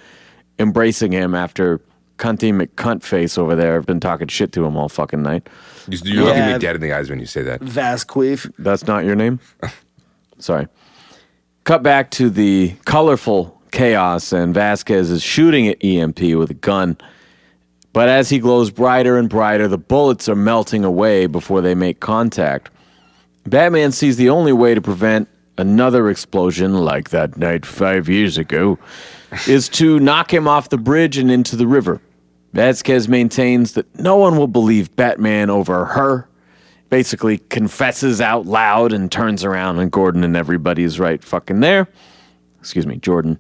S2: embracing him after Cunty McCuntface over there have been talking shit to him all fucking night.
S3: You're looking
S4: Yeah.
S3: me dead in the eyes when you say that.
S4: Vasquez.
S2: That's not your name? Sorry. Cut back to the colorful chaos, and Vasquez is shooting at EMP with a gun. But as he glows brighter and brighter, the bullets are melting away before they make contact. Batman sees the only way to prevent another explosion like that night 5 years ago is to knock him off the bridge and into the river. Vasquez maintains that no one will believe Batman over her, basically confesses out loud and turns around, and Gordon and everybody is right fucking there. Excuse me, Jordan.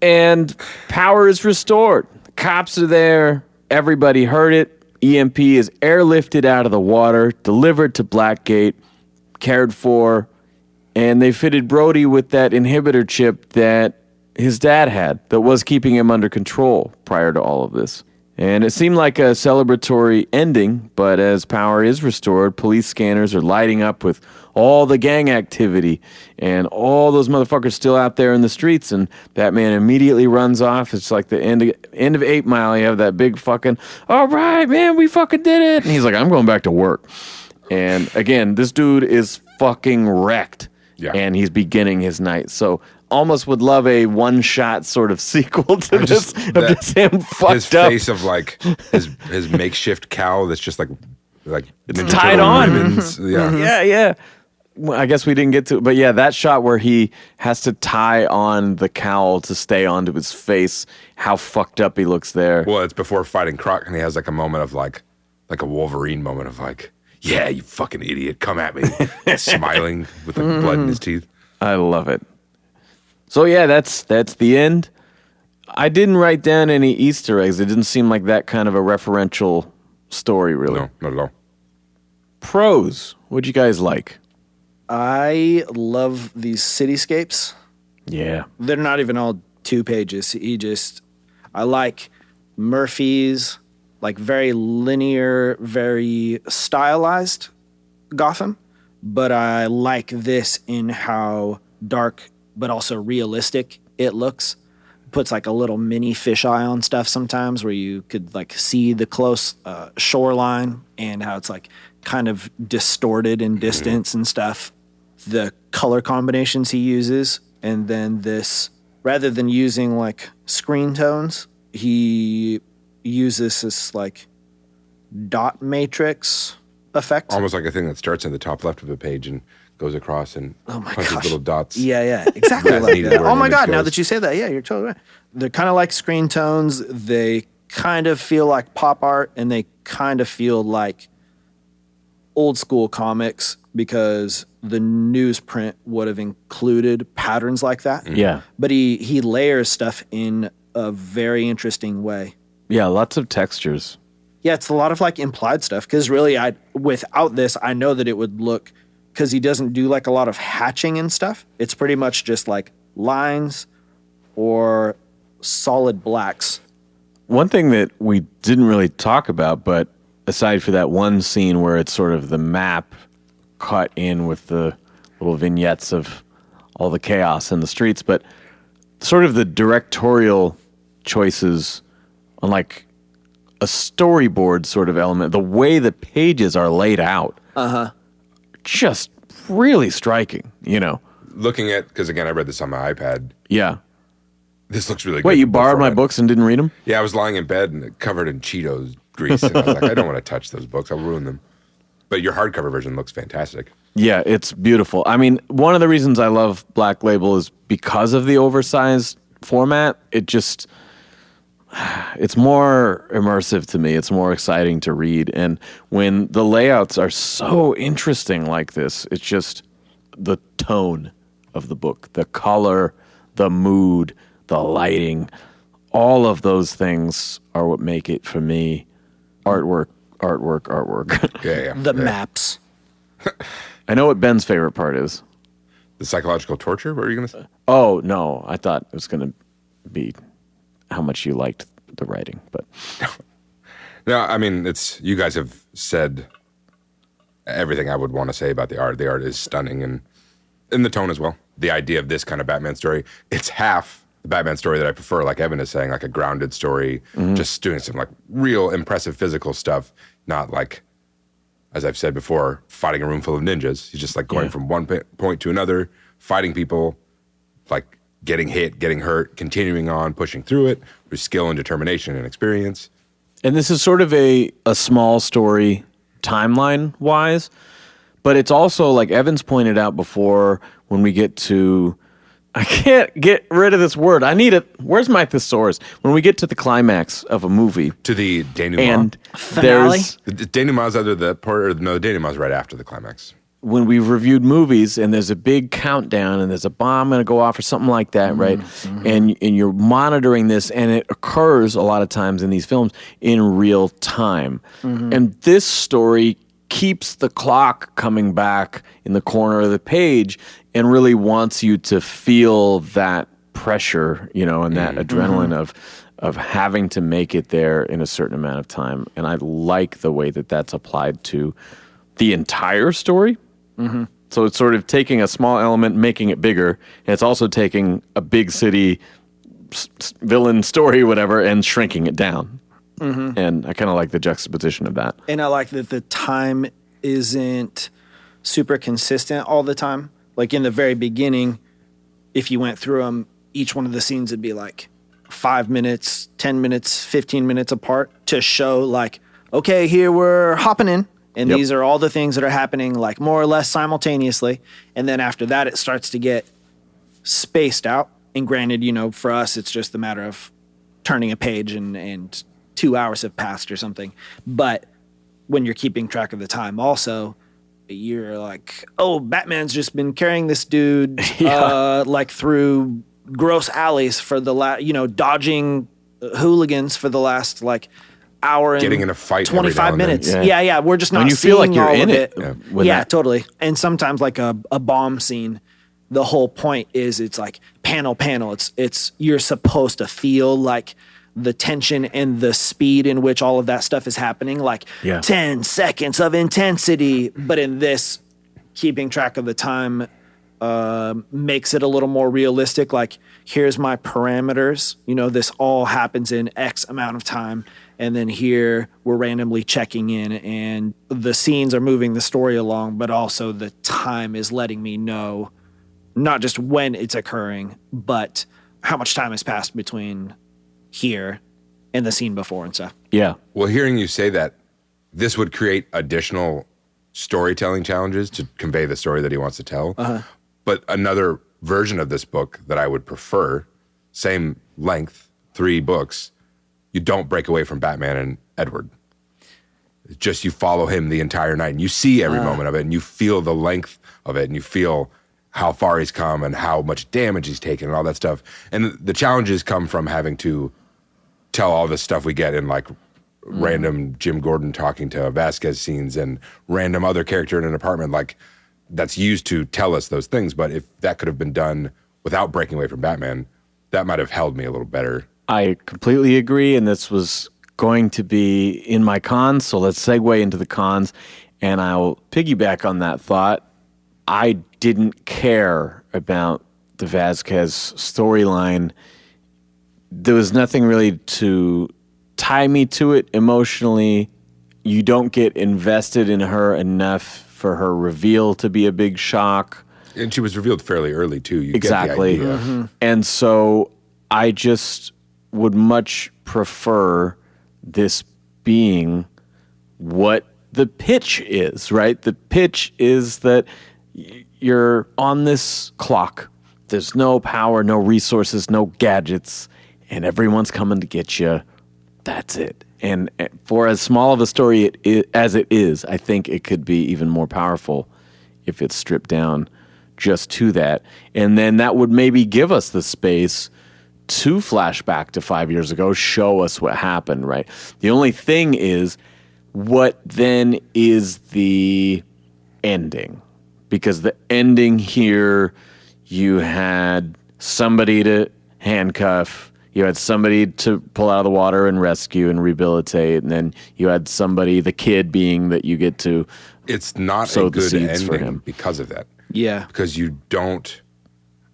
S2: And power is restored. The cops are there. Everybody heard it. EMP is airlifted out of the water, delivered to Blackgate, cared for, and they fitted Brody with that inhibitor chip that his dad had that was keeping him under control prior to all of this. And it seemed like a celebratory ending, but as power is restored, police scanners are lighting up with all the gang activity and all those motherfuckers still out there in the streets. And Batman immediately runs off. It's like the end of 8 Mile. You have that big fucking, all right, man, we fucking did it. And he's like, I'm going back to work. And again, this dude is fucking wrecked.
S3: Yeah.
S2: And he's beginning his night. So almost would love a one-shot sort of sequel to this of just him fucked
S3: his
S2: up.
S3: face of like his makeshift cowl that's just like
S2: It's
S3: Ninja
S2: tied
S3: Turtle
S2: on.
S3: ribbons. Yeah.
S2: Yeah. Well, I guess we didn't get to, but yeah, that shot where he has to tie on the cowl to stay onto his face, how fucked up he looks there.
S3: Well, it's before fighting Croc, and he has like a moment of like a Wolverine moment of like, yeah, you fucking idiot, come at me, smiling with like blood in his teeth.
S2: I love it. So yeah, that's the end. I didn't write down any Easter eggs. It didn't seem like that kind of a referential story, really.
S3: No, not at all.
S2: Pros, what'd you guys like?
S4: I love these cityscapes.
S2: Yeah.
S4: They're not even all 2 pages. I like Murphy's, like very linear, very stylized Gotham, but I like this in how dark but also realistic it looks. Puts like a little mini fisheye on stuff sometimes where you could like see the close shoreline and how it's like kind of distorted in distance and stuff. The color combinations he uses, and then this, rather than using like screen tones, he uses this like dot matrix effect.
S3: Almost like a thing that starts in the top left of a page and goes across and punches
S4: gosh.
S3: little dots.
S4: Yeah, exactly
S3: That's
S4: like
S3: needed
S4: that.
S3: where
S4: Oh
S3: an
S4: my
S3: image
S4: God, now
S3: goes.
S4: that you say that, yeah, you're totally right. They're kind of like screen tones. They kind of feel like pop art, and they kind of feel like old school comics because the newsprint would have included patterns like that.
S2: Yeah.
S4: But he layers stuff in a very interesting way.
S2: Yeah, lots of textures.
S4: Yeah, it's a lot of like implied stuff because really, without this, I know that it would look, because he doesn't do like a lot of hatching and stuff. It's pretty much just like lines or solid blacks.
S2: One thing that we didn't really talk about, but aside for that one scene where it's sort of the map cut in with the little vignettes of all the chaos in the streets, but sort of the directorial choices on like a storyboard sort of element, the way the pages are laid out. Just really striking, you know.
S3: Looking at, because again, I read this on my iPad.
S2: Yeah.
S3: This looks really good.
S2: Wait, you borrowed my
S3: beforehand.
S2: books and didn't read them?
S3: Yeah, I was lying in bed and covered in Cheetos grease. And I was like, I don't want to touch those books. I'll ruin them. But your hardcover version looks fantastic.
S2: Yeah, it's beautiful. I mean, one of the reasons I love Black Label is because of the oversized format. It's more immersive to me. It's more exciting to read. And when the layouts are so interesting like this, it's just the tone of the book, the color, the mood, the lighting, all of those things are what make it, for me, artwork.
S3: Yeah.
S4: The maps.
S2: I know what Ben's favorite part is.
S3: The psychological torture? What were you going to say?
S2: Oh, no. I thought it was going to be how much you liked the writing, but
S3: No, I mean, you guys have said everything I would want to say about the art. The art is stunning and the tone as well. The idea of this kind of Batman story, it's half the Batman story that I prefer, like Evan is saying, like a grounded story, just doing some like real impressive physical stuff, not like, as I've said before, fighting a room full of ninjas. He's just like going from one point to another, fighting people, like getting hit, getting hurt, continuing on, pushing through it with skill and determination and experience.
S2: and this is sort of a small story timeline wise, but it's also like Evans pointed out before when we get to, I can't get rid of this word. I need it. Where's my thesaurus? When we get to the climax of a movie
S3: To the denouement.
S2: and
S4: Finale?
S2: there's,
S3: The denouement's either the part, or no, the denouement's right after the climax.
S2: when we've reviewed movies and there's a big countdown and there's a bomb going to go off or something like that, right? And you're monitoring this, and it occurs a lot of times in these films in real time. And this story keeps the clock coming back in the corner of the page and really wants you to feel that pressure, you know, and that adrenaline of having to make it there in a certain amount of time. And I like the way that that's applied to the entire story. Mm-hmm. So it's sort of taking a small element, making it bigger. And it's also taking a big city villain story, whatever, and shrinking it down. Mm-hmm. And I kind of like the juxtaposition of that.
S4: And I like that the time isn't super consistent all the time. Like in the very beginning, if you went through them, each one of the scenes would be like 5 minutes, 10 minutes, 15 minutes apart to show like, okay, here we're hopping in. And these are all the things that are happening like more or less simultaneously. And then after that, it starts to get spaced out. And granted, you know, for us, it's just a matter of turning a page and 2 hours have passed or something. But when you're keeping track of the time also, you're like, oh, Batman's just been carrying this dude like through gross alleys for the dodging hooligans for the last like hour and
S3: getting in a fight
S4: 25 minutes.
S2: Yeah.
S4: Yeah. We're just not
S2: when you
S4: seeing
S2: feel like you're
S4: all
S2: in
S4: of
S2: it.
S4: Yeah, totally. And sometimes like a bomb scene, the whole point is it's like panel. It's you're supposed to feel like the tension and the speed in which all of that stuff is happening, like 10 seconds of intensity. But in this, keeping track of the time makes it a little more realistic. Like, here's my parameters. You know, this all happens in X amount of time. And then here we're randomly checking in and the scenes are moving the story along, but also the time is letting me know not just when it's occurring, but how much time has passed between here and the scene before and stuff.
S2: Yeah.
S3: Well, hearing you say that, this would create additional storytelling challenges to convey the story that he wants to tell. Uh-huh. But another version of this book that I would prefer, same length, 3 books, you don't break away from Batman and Edward. It's just you follow him the entire night and you see every moment of it and you feel the length of it and you feel how far he's come and how much damage he's taken and all that stuff. And the challenges come from having to tell all this stuff we get in like random Jim Gordon talking to Vasquez scenes and random other character in an apartment, like that's used to tell us those things. But if that could have been done without breaking away from Batman, that might have held me a little better.
S2: I completely agree. And this was going to be in my cons. So let's segue into the cons and I'll piggyback on that thought. I didn't care about the Vasquez storyline. There was nothing really to tie me to it emotionally. You don't get invested in her enough for her reveal to be a big shock.
S3: And she was revealed fairly early, too. You
S2: exactly.
S3: Get the idea.
S2: Mm-hmm. And so I just would much prefer this being what the pitch is, right? The pitch is that you're on this clock. There's no power, no resources, no gadgets, and everyone's coming to get you. That's it. And for as small of a story as it is, I think it could be even more powerful if it's stripped down just to that. And then that would maybe give us the space to flash back to 5 years ago, show us what happened, right? The only thing is, what then is the ending? Because the ending here, you had somebody to handcuff, you had somebody to pull out of the water and rescue and rehabilitate, and then you had somebody, the kid being that you get to
S3: it's not
S2: sow
S3: a
S2: the
S3: good
S2: seeds for
S3: ending
S2: him.
S3: because of that.
S4: Yeah.
S3: Because you don't,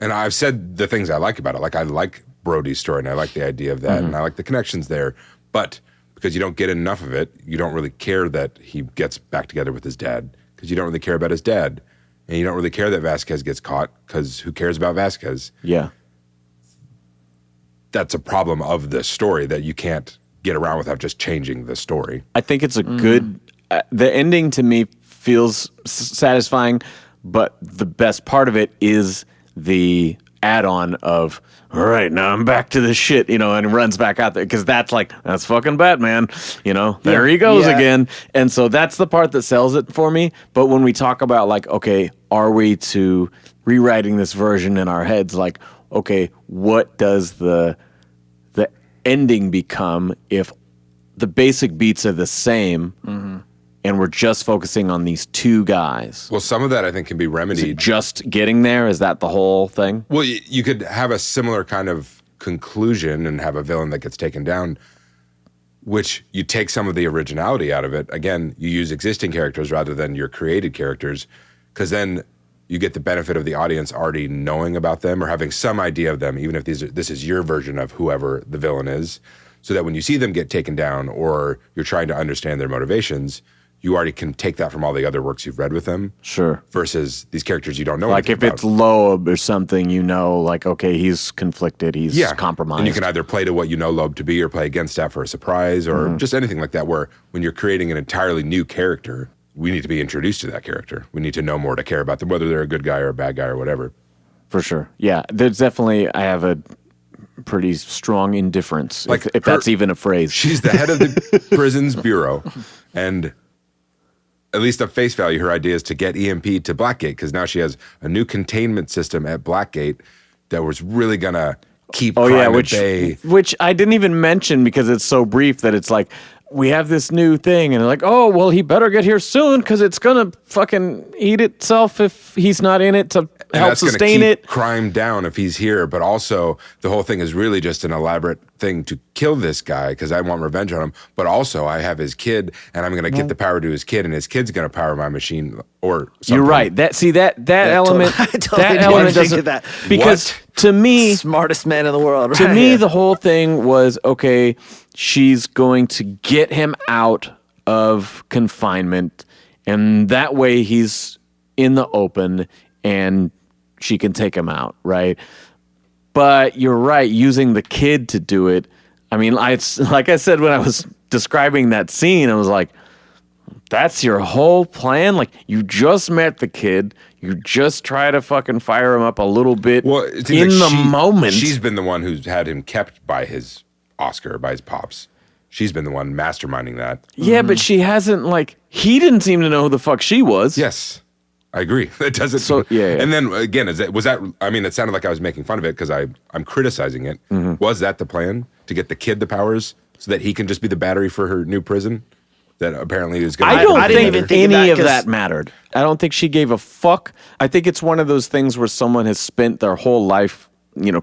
S3: and I've said the things I like about it. Like I like Brody's story and I like the idea of that and I like the connections there. But because you don't get enough of it, you don't really care that he gets back together with his dad because you don't really care about his dad. And you don't really care that Vasquez gets caught because who cares about Vasquez?
S2: Yeah.
S3: That's a problem of the story that you can't get around without just changing the story.
S2: I think it's a good, the ending to me feels satisfying, but the best part of it is the add-on of, all right, now I'm back to this shit, and runs back out there because that's fucking Batman, there he goes again. And so that's the part that sells it for me. But when we talk about okay, are we to rewriting this version in our heads, okay, what does the ending become if the basic beats are the same and we're just focusing on these two guys?
S3: Well, some of that I think can be
S2: Is it
S3: remedied.
S2: just getting there? Is that the whole thing?
S3: Well, you could have a similar kind of conclusion and have a villain that gets taken down, which you take some of the originality out of it. Again, you use existing characters rather than your created characters, because then you get the benefit of the audience already knowing about them or having some idea of them, even if this is your version of whoever the villain is, so that when you see them get taken down or you're trying to understand their motivations, you already can take that from all the other works you've read with them.
S2: Sure.
S3: Versus these characters you don't know
S2: Like
S3: anything
S2: if
S3: about.
S2: it's Loeb or something, like, okay, he's conflicted, he's compromised.
S3: And you can either play to what you know Loeb to be or play against that for a surprise or just anything like that, where when you're creating an entirely new character, we need to be introduced to that character. We need to know more to care about them, whether they're a good guy or a bad guy or whatever.
S2: For sure. Yeah, there's definitely, I have a pretty strong indifference, if that's even a phrase.
S3: She's the head of the prison's bureau, and at least at face value, her idea is to get EMP to Blackgate, because now she has a new containment system at Blackgate that was really going to keep crime at bay.
S2: Which I didn't even mention because it's so brief that it's like, we have this new thing, and they're like, oh, well, he better get here soon because it's going to fucking eat itself if he's not in it to help sustain it.
S3: Crime down if he's here, but also the whole thing is really just an elaborate thing to kill this guy because I want revenge on him, but also I have his kid, and I'm going to get the power to his kid, and his kid's going to power my machine or something.
S2: You're right. That element,
S4: I totally
S2: that
S4: didn't
S2: element
S4: think
S2: doesn't,
S4: of that.
S2: because to me,
S4: Smartest man in the world.
S2: to
S4: right?
S2: me, the whole thing was, okay, she's going to get him out of confinement, and that way he's in the open and she can take him out, right? But you're right, using the kid to do it. I mean, like I said when I was describing that scene, I was like, that's your whole plan? Like, you just met the kid, you just try to fucking fire him up a little bit in the moment.
S3: She's been the one who's had him kept by his Oscar, by his pops. She's been the one masterminding that.
S2: Yeah, but she hasn't, he didn't seem to know who the fuck she was.
S3: Yes, I agree. It doesn't.
S2: So, yeah.
S3: And then again, it sounded like I was making fun of it because I'm criticizing it. Was that the plan, to get the kid the powers so that he can just be the battery for her new prison? That apparently is going to
S2: I don't
S4: I didn't even
S2: think
S4: think of
S2: any
S4: that,
S2: of that mattered. I don't think she gave a fuck. I think it's one of those things where someone has spent their whole life,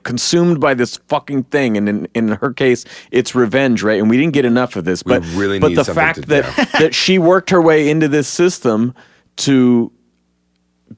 S2: consumed by this fucking thing. And in her case, it's revenge, right? And we didn't get enough of this. But
S3: really
S2: but
S3: need
S2: the
S3: something
S2: fact
S3: to-
S2: that, that she worked her way into this system to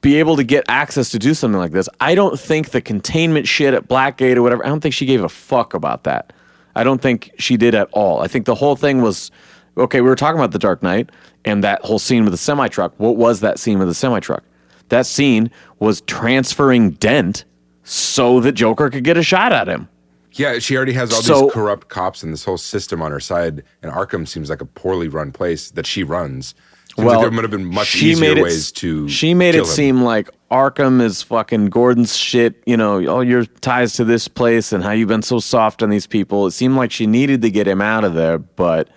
S2: be able to get access to do something like this, I don't think the containment shit at Blackgate or whatever, I don't think she gave a fuck about that. I don't think she did at all. I think the whole thing was, okay, we were talking about The Dark Knight and that whole scene with the semi-truck. What was that scene with the semi-truck? That scene was transferring Dent so that Joker could get a shot at him.
S3: Yeah, she already has all these corrupt cops and this whole system on her side, and Arkham seems like a poorly run place that she runs. Seems like there would have been much easier ways to
S2: She made
S3: kill
S2: it
S3: him.
S2: seem like Arkham is fucking Gordon's shit, all your ties to this place and how you've been so soft on these people. It seemed like she needed to get him out of there, but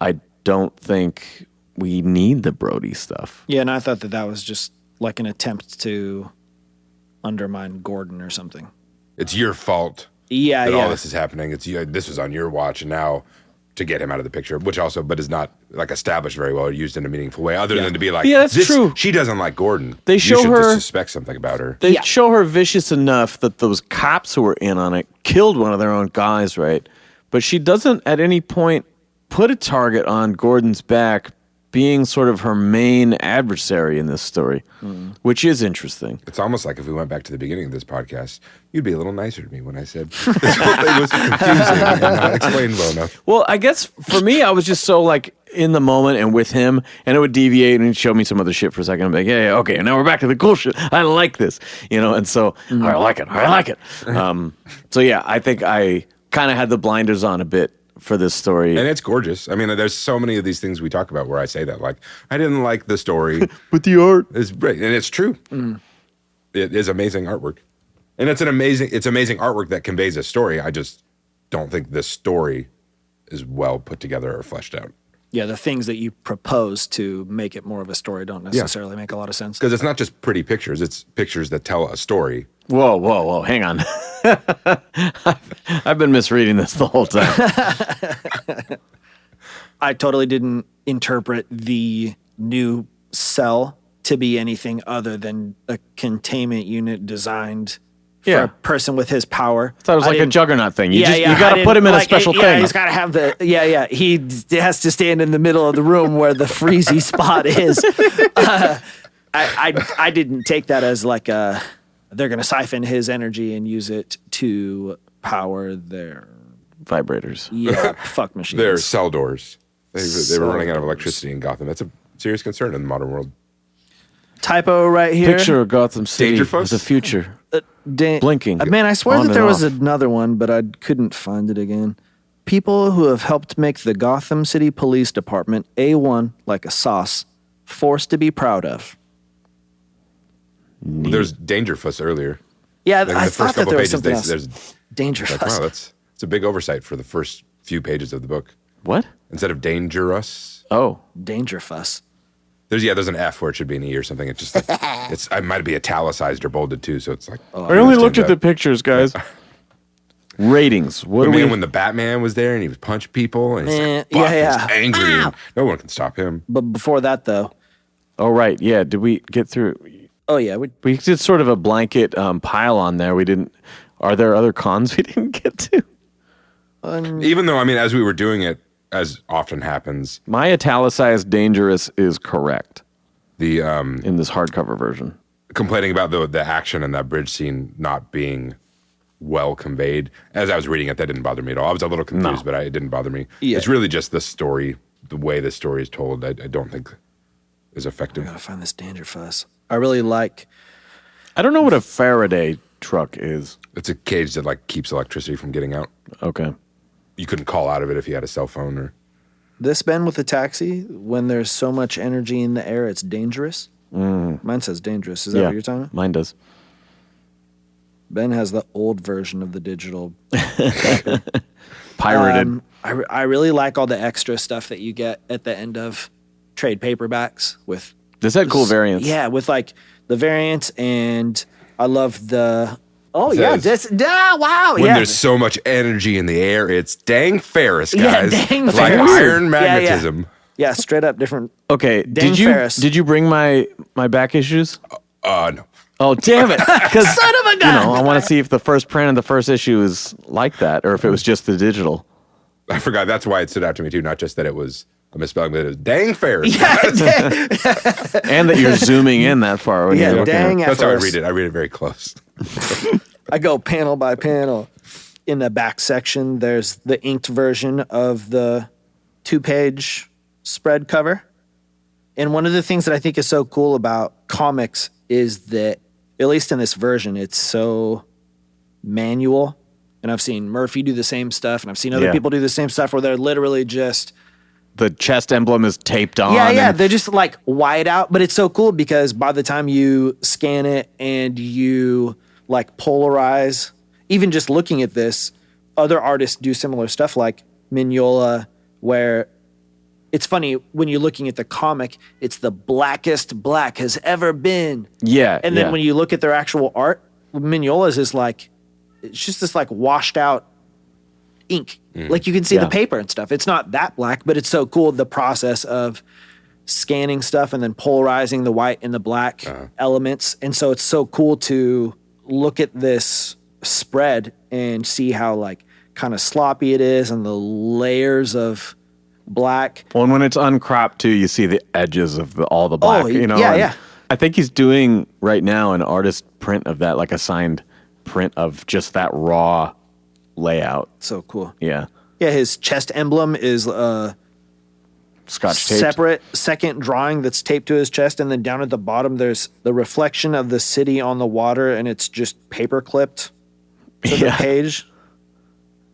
S2: I don't think we need the Brody stuff.
S4: Yeah, and I thought that was just like an attempt to undermine Gordon or something.
S3: It's your fault
S4: Yeah,
S3: that
S4: yeah.
S3: all this is happening. This was on your watch, and now to get him out of the picture, which also, but is not established very well or used in a meaningful way, other than to be like,
S2: Yeah, that's true.
S3: She doesn't like Gordon.
S2: They show
S3: you should
S2: her-
S3: just suspect something about her.
S2: They show her vicious enough that those cops who were in on it killed one of their own guys, right? But she doesn't at any point put a target on Gordon's back, being sort of her main adversary in this story, which is interesting.
S3: It's almost like if we went back to the beginning of this podcast, you'd be a little nicer to me when I said this whole thing was confusing and not explained well enough.
S2: Well, I guess for me, I was just so in the moment and with him, and it would deviate and he'd show me some other shit for a second. I'm like, yeah, okay, now we're back to the cool shit. I like this, and so I like it. So yeah, I think I kind of had the blinders on a bit for this story.
S3: And it's gorgeous. I mean, there's so many of these things we talk about where I say that, I didn't like the story.
S2: But the art
S3: is great, and it's true. It is amazing artwork. And it's amazing artwork that conveys a story. I just don't think this story is well put together or fleshed out.
S4: Yeah, the things that you propose to make it more of a story don't necessarily make a lot of sense.
S3: Because it's not just pretty pictures, it's pictures that tell a story.
S2: Whoa, hang on. I've been misreading this the whole time.
S4: I totally didn't interpret the new cell to be anything other than a containment unit designed for
S2: Yeah.
S4: a person with his power.
S2: I thought it was like a
S4: didn't-
S2: juggernaut thing. You
S4: I
S2: got to
S4: didn't-
S2: put him in a
S4: like,
S2: special
S4: yeah,
S2: thing.
S4: he's got to have the He has to stand in the middle of the room where the freezy spot is. I didn't take that as like they're going to siphon his energy and use it to power their
S2: Vibrators.
S4: fuck machines.
S3: They're cell doors. They were running out of
S4: Cell
S3: electricity in Gotham. That's a serious concern in the modern world.
S4: Typo right here.
S2: Picture of Gotham City
S3: Dangerfuss?
S2: as the future. Blinking.
S4: Man, I swear
S2: on
S4: that
S2: and
S4: there was
S2: off.
S4: another one, but I couldn't find it again. People who have helped make the Gotham City Police Department A1 like a sauce, forced to be proud of.
S3: There's Dangerfuss earlier.
S4: Yeah,
S3: Like in
S4: I
S3: the
S4: thought
S3: first
S4: that
S3: couple
S4: there was
S3: pages,
S4: something else.
S3: there's
S4: Dangerous.
S3: like, wow, that's a big oversight for the first few pages of the book.
S2: What?
S3: Instead of dangerous,
S2: Oh.
S4: Danger fuss.
S3: there's an F where it should be an E or something. It's just like it might be italicized or bolded too. So it's like
S2: I only looked at the pictures, guys. Ratings. What
S3: But
S2: do we?
S3: man, when the Batman was there and he was punching people and he's like, buff, he's angry, and no one can stop him.
S4: But before that, though,
S2: Oh, right. Yeah. Did we get through?
S4: oh yeah,
S2: We did sort of a blanket pile on there. We didn't. Are there other cons we didn't get to?
S3: Even though, I mean, as we were doing it, as often happens,
S2: My italicized dangerous is correct
S3: the
S2: in this hardcover version.
S3: complaining about the action and that bridge scene not being well conveyed. As I was reading it, that didn't bother me at all. I was a little confused, but it didn't bother me.
S4: Yeah.
S3: It's really just the story, the way the story is told. I don't think is effective.
S4: I gotta find this danger fuss. I really like.
S2: I don't know what a Faraday truck is.
S3: It's a cage that like keeps electricity from getting out.
S2: Okay.
S3: You couldn't call out of it if you had a cell phone or.
S4: This Ben with the taxi, when there's so much energy in the air, it's dangerous. Mine says dangerous. Is that what you're talking about?
S2: Mine does.
S4: Ben has the old version of the digital.
S2: Pirated.
S4: I really like all the extra stuff that you get at the end of trade paperbacks with.
S2: This had cool variants.
S4: Yeah, with like the variants, and I love the. Oh
S3: It
S4: yeah,
S3: says,
S4: wow,
S3: When
S4: yeah.
S3: there's so much energy in the air, it's dang Ferris,
S4: Yeah,
S3: guys.
S4: dang
S3: like
S4: Ferris.
S3: iron
S4: Yeah, yeah.
S3: magnetism.
S4: Yeah, straight up different.
S2: Okay.
S4: Dang
S2: Did you
S4: Ferris.
S2: did you bring my back issues?
S3: No.
S2: Oh damn it! Because
S4: Son of a gun!
S2: I want to see if the first print of the first issue is like that, or if it was just the digital.
S3: I forgot. That's why it stood out to me too. Not just that it was a misspelling, but it was dang Ferris.
S2: And that you're zooming in that far. When
S4: Yeah,
S2: you're looking at
S4: dang
S2: it.
S3: That's how I
S4: Ferris.
S3: read it. I read it very close.
S4: I go panel by panel. In the back section, there's the inked version of the 2-page spread cover. And one of the things that I think is so cool about comics is that, at least in this version, it's so manual. And I've seen Murphy do the same stuff, and I've seen other
S2: Yeah.
S4: people do the same stuff where they're literally just
S2: The chest emblem is taped on.
S4: yeah,
S2: and-
S4: they're just like wide out, but it's so cool because by the time you scan it and you like polarize, even just looking at this, other artists do similar stuff like Mignola, where it's funny when you're looking at the comic, it's the blackest black has ever been.
S2: yeah.
S4: And then
S2: yeah.
S4: when you look at their actual art, Mignola's is like, it's just this like washed out ink. Like you can see
S2: Yeah.
S4: the paper and stuff. It's not that black, but it's so cool the process of scanning stuff and then polarizing the white and the black elements. And so it's so cool to look at this spread and see how like kind of sloppy it is and the layers of black.
S2: Well, and when it's uncropped too, you see the edges of all the black.
S4: Oh,
S2: you know.
S4: yeah,
S2: and
S4: yeah.
S2: I think he's doing right now an artist print of that, like a signed print of just that raw layout.
S4: So cool.
S2: Yeah,
S4: Yeah, his chest emblem is
S2: Scotch taped.
S4: separate second drawing that's taped to his chest, and then down at the bottom there's the reflection of the city on the water, and it's just paper clipped to the
S2: Yeah.
S4: page.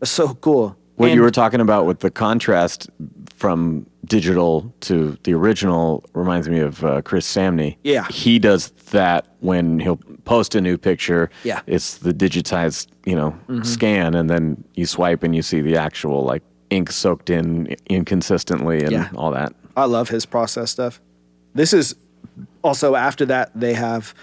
S4: It's so cool.
S2: What
S4: And-
S2: you were talking about with the contrast from digital to the original reminds me of Chris Samney.
S4: Yeah.
S2: He does that when he'll post a new picture.
S4: Yeah.
S2: It's the digitized, scan, and then you swipe and you see the actual like ink soaked in inconsistently and
S4: Yeah.
S2: all that.
S4: I love his process stuff. This is also after that they have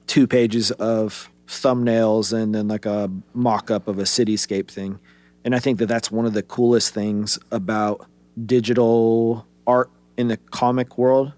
S4: 2 pages of thumbnails and then like a mock-up of a cityscape thing. And I think that that's one of the coolest things about digital art in the comic world.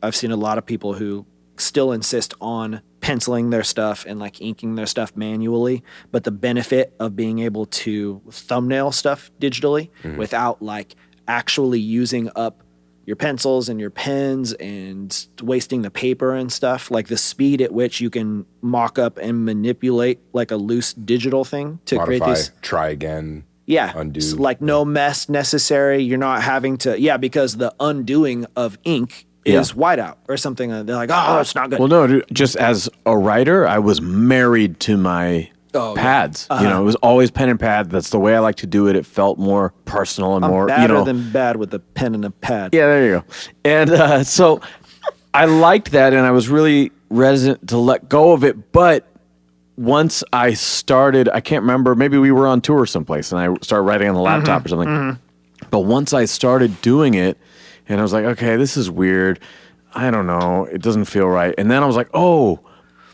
S4: I've seen a lot of people who still insist on penciling their stuff and like inking their stuff manually, but the benefit of being able to thumbnail stuff digitally without like actually using up your pencils and your pens and wasting the paper and stuff, like the speed at which you can mock up and manipulate like a loose digital thing to create
S3: Modify,
S4: these.
S3: try again.
S4: Yeah.
S3: Undo.
S4: So, like no mess necessary. You're not having to, because the undoing of ink is whiteout or something. They're like, oh, it's not good.
S2: Well, no, dude, just as a writer, I was married to my pads. You know, it was always pen and pad. That's the way I like to do it. It felt more personal and more,
S4: Better than bad with a pen and a pad.
S2: Yeah, there you go. And so I liked that, and I was really reticent to let go of it. But once I started, I can't remember, maybe we were on tour someplace, and I started writing on the laptop or something. But once I started doing it, and I was like, okay, this is weird. I don't know. It doesn't feel right. And then I was like,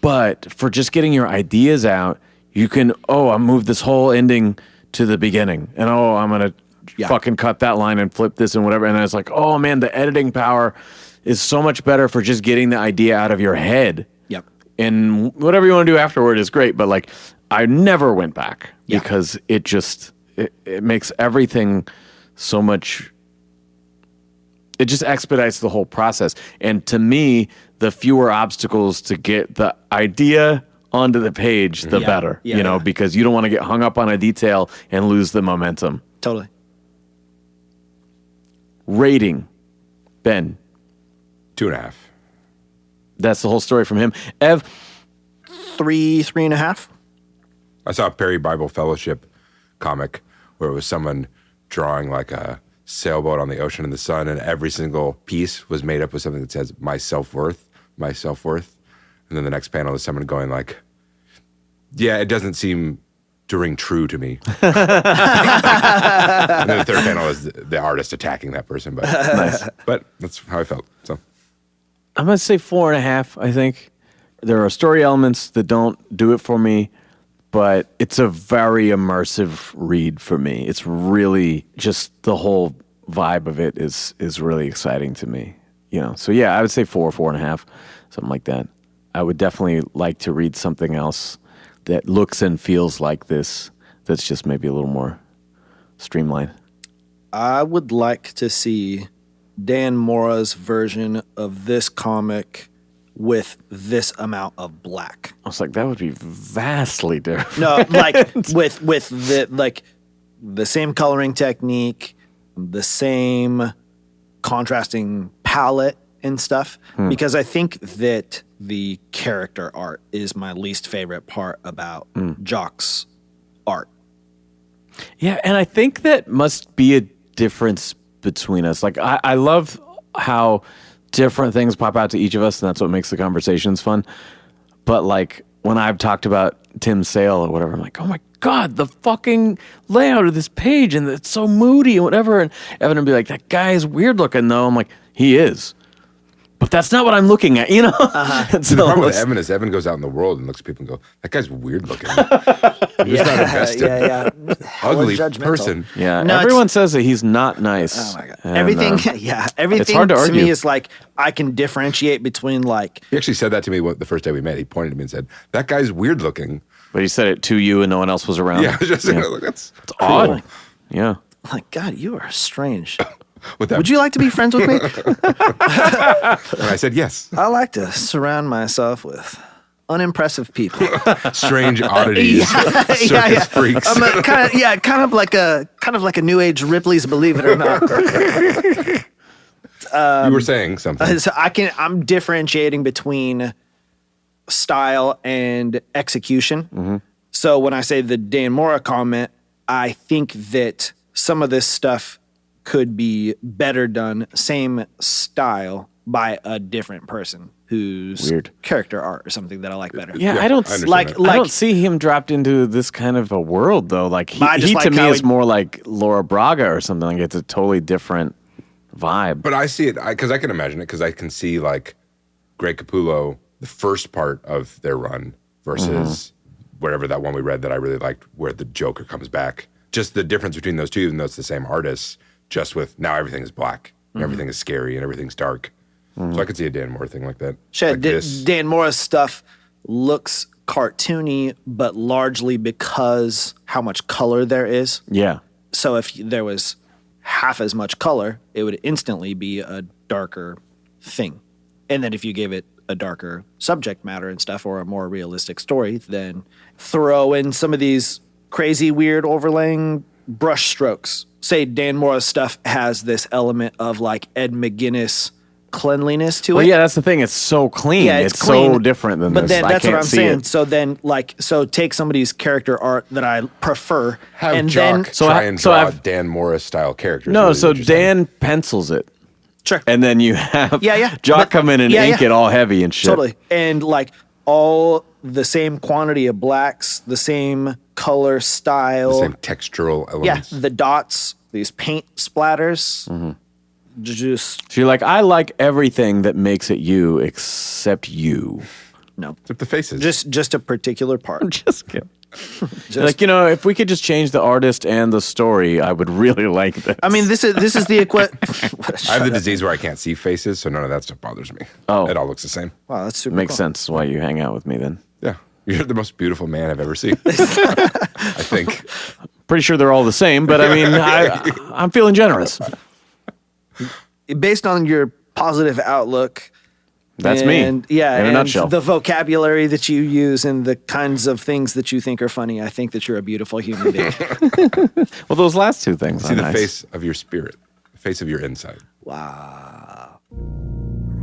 S2: but for just getting your ideas out, you can, I moved this whole ending to the beginning. And, I'm going to fucking cut that line and flip this and whatever. And I was like, oh, man, the editing power is so much better for just getting the idea out of your head.
S4: Yep.
S2: And whatever you want to do afterward is great. But, like, I never went back because it just, it makes everything so much, it just expedites the whole process. And to me, the fewer obstacles to get the idea onto the page, the better, because you don't want to get hung up on a detail and lose the momentum.
S4: Totally.
S2: Rating, Ben.
S3: 2.5.
S2: That's the whole story from him. Ev,
S4: 3.5.
S3: I saw a Perry Bible Fellowship comic where it was someone drawing like a sailboat on the ocean in the sun, and every single piece was made up with something that says my self-worth. And then the next panel is someone going like, yeah, it doesn't seem to ring true to me. And then the third panel is the artist attacking that person. But
S2: nice.
S3: But that's how I felt. So
S2: I'm going to say 4.5, I think. There are story elements that don't do it for me, but it's a very immersive read for me. It's really just the whole vibe of it is really exciting to me. So yeah, I would say 4.5, something like that. I would definitely like to read something else that looks and feels like this, that's just maybe a little more streamlined.
S4: I would like to see Dan Mora's version of this comic with this amount of black.
S2: I was like, that would be vastly different.
S4: No, like with the same coloring technique, the same contrasting palette and stuff, because I think that the character art is my least favorite part about Jock's art.
S2: Yeah, and I think that must be a difference between us. Like, I love how different things pop out to each of us, and that's what makes the conversations fun. But, like, when I've talked about Tim Sale or whatever, I'm like, oh my God, the fucking layout of this page, and it's so moody and whatever. And Evan would be like, that guy is weird looking, though. I'm like, he is. But that's not what I'm looking at, So
S3: the problem with Evan is Evan goes out in the world and looks at people and go, that guy's weird looking. He's not invested. Ugly person.
S2: Yeah,
S4: No,
S2: everyone says that he's not nice.
S4: Oh my God.
S2: And,
S4: Everything
S2: it's hard to
S4: to
S2: argue.
S4: me is like, I can differentiate between like,
S3: He actually said that to me the first day we met. He pointed at me and said, that guy's weird looking.
S2: But he said it to you and no one else was around.
S3: Yeah, I was just like, that's cool.
S2: Odd. Yeah.
S4: like, God, you are strange.
S3: With that,
S4: Would you like to be friends with me?
S3: and I said yes.
S4: I like to surround myself with unimpressive people.
S3: Strange oddities, circus freaks.
S4: I'm kind of like a new age Ripley's Believe It or Not.
S3: You were saying something.
S4: So I'm differentiating between style and execution. So when I say the Dan Mora comment, I think that some of this stuff could be better done, same style, by a different person whose
S2: Weird.
S4: character art or something that I like better.
S2: Yeah,
S3: Yeah,
S2: I don't
S3: I understand
S2: like.
S3: that.
S2: I don't see him dropped into this kind of a world though. Like
S4: I just
S2: he
S4: like
S2: to me
S4: how
S2: is
S4: he-
S2: more like Laura Braga or something. Like it's a totally different vibe.
S3: But I see it because I can imagine it because I can see like Greg Capullo, the first part of their run versus whatever that one we read that I really liked, where the Joker comes back. Just the difference between those two, even though it's the same artists, just with now everything is black, and everything is scary, and everything's dark. So I could see a Dan Moore thing like that.
S4: Shit,
S3: Like this.
S4: Dan Mora's stuff looks cartoony, but largely because how much color there is.
S2: Yeah.
S4: So if there was half as much color, it would instantly be a darker thing. And then if you gave it a darker subject matter and stuff, or a more realistic story, then throw in some of these crazy, weird overlaying brush strokes. Say Dan Mora's stuff has this element of like Ed McGuinness cleanliness to it.
S2: Well, yeah, that's the thing. It's so clean.
S4: Yeah,
S2: it's
S4: clean,
S2: so different than
S4: but
S2: this.
S4: then
S2: I
S4: that's what
S2: can't
S4: I'm
S2: see
S4: saying.
S2: it.
S4: So then, so take somebody's character art that I prefer,
S3: Have
S4: and
S3: Jock
S4: then
S3: try and draw
S2: I've-
S3: Dan Morris style characters.
S2: No,
S3: is
S2: so
S3: what you're saying.
S2: Dan pencils it.
S4: sure,
S2: And then you have Jock
S4: But-
S2: come in and ink it all heavy and shit.
S4: totally, and like all the same quantity of blacks, the same color style,
S3: the same textural elements.
S4: the dots, these paint splatters,
S2: Mm-hmm.
S4: just
S2: So you're like, I like everything that makes it you except you.
S4: no,
S3: Except the faces.
S4: just a particular part.
S2: Just kidding. Like, if we could just change the artist and the story, I would really like this.
S4: I mean, this is the
S3: I have the disease where I can't see faces, so none of that stuff bothers me.
S2: Oh.
S3: It all looks the same.
S4: Wow, that's super
S2: Makes
S4: cool.
S2: sense why you hang out with me then.
S3: Yeah. You're the most beautiful man I've ever seen. I think.
S2: Pretty sure they're all the same, but I mean, I'm feeling generous.
S4: Based on your positive outlook.
S2: That's
S4: and,
S2: me.
S4: Yeah,
S2: in a
S4: and
S2: nutshell.
S4: the vocabulary that you use and the kinds of things that you think are funny, I think that you're a beautiful human being.
S2: Well, those last two things
S3: See
S2: are
S3: the
S2: nice.
S3: face of your spirit, the face of your inside.
S4: Wow.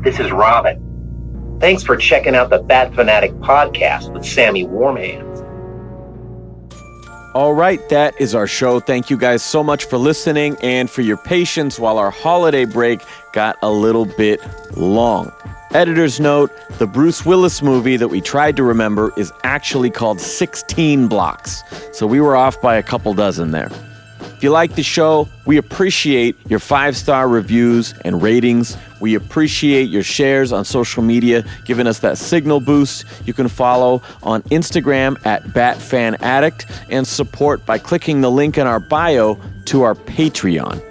S5: This is Robin. Thanks for checking out the Bat Fanatic podcast with Sammy Warmhands.
S2: All right, that is our show. Thank you guys so much for listening and for your patience while our holiday break got a little bit long. Editor's note, the Bruce Willis movie that we tried to remember is actually called 16 Blocks, so we were off by a couple dozen there. If you like the show, we appreciate your 5-star reviews and ratings. We appreciate your shares on social media, giving us that signal boost. You can follow on Instagram at BatFanAddict and support by clicking the link in our bio to our Patreon.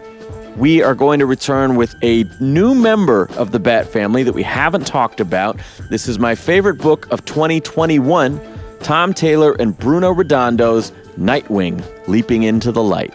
S2: We are going to return with a new member of the Bat family that we haven't talked about. This is my favorite book of 2021, Tom Taylor and Bruno Redondo's Nightwing, Leaping into the Light.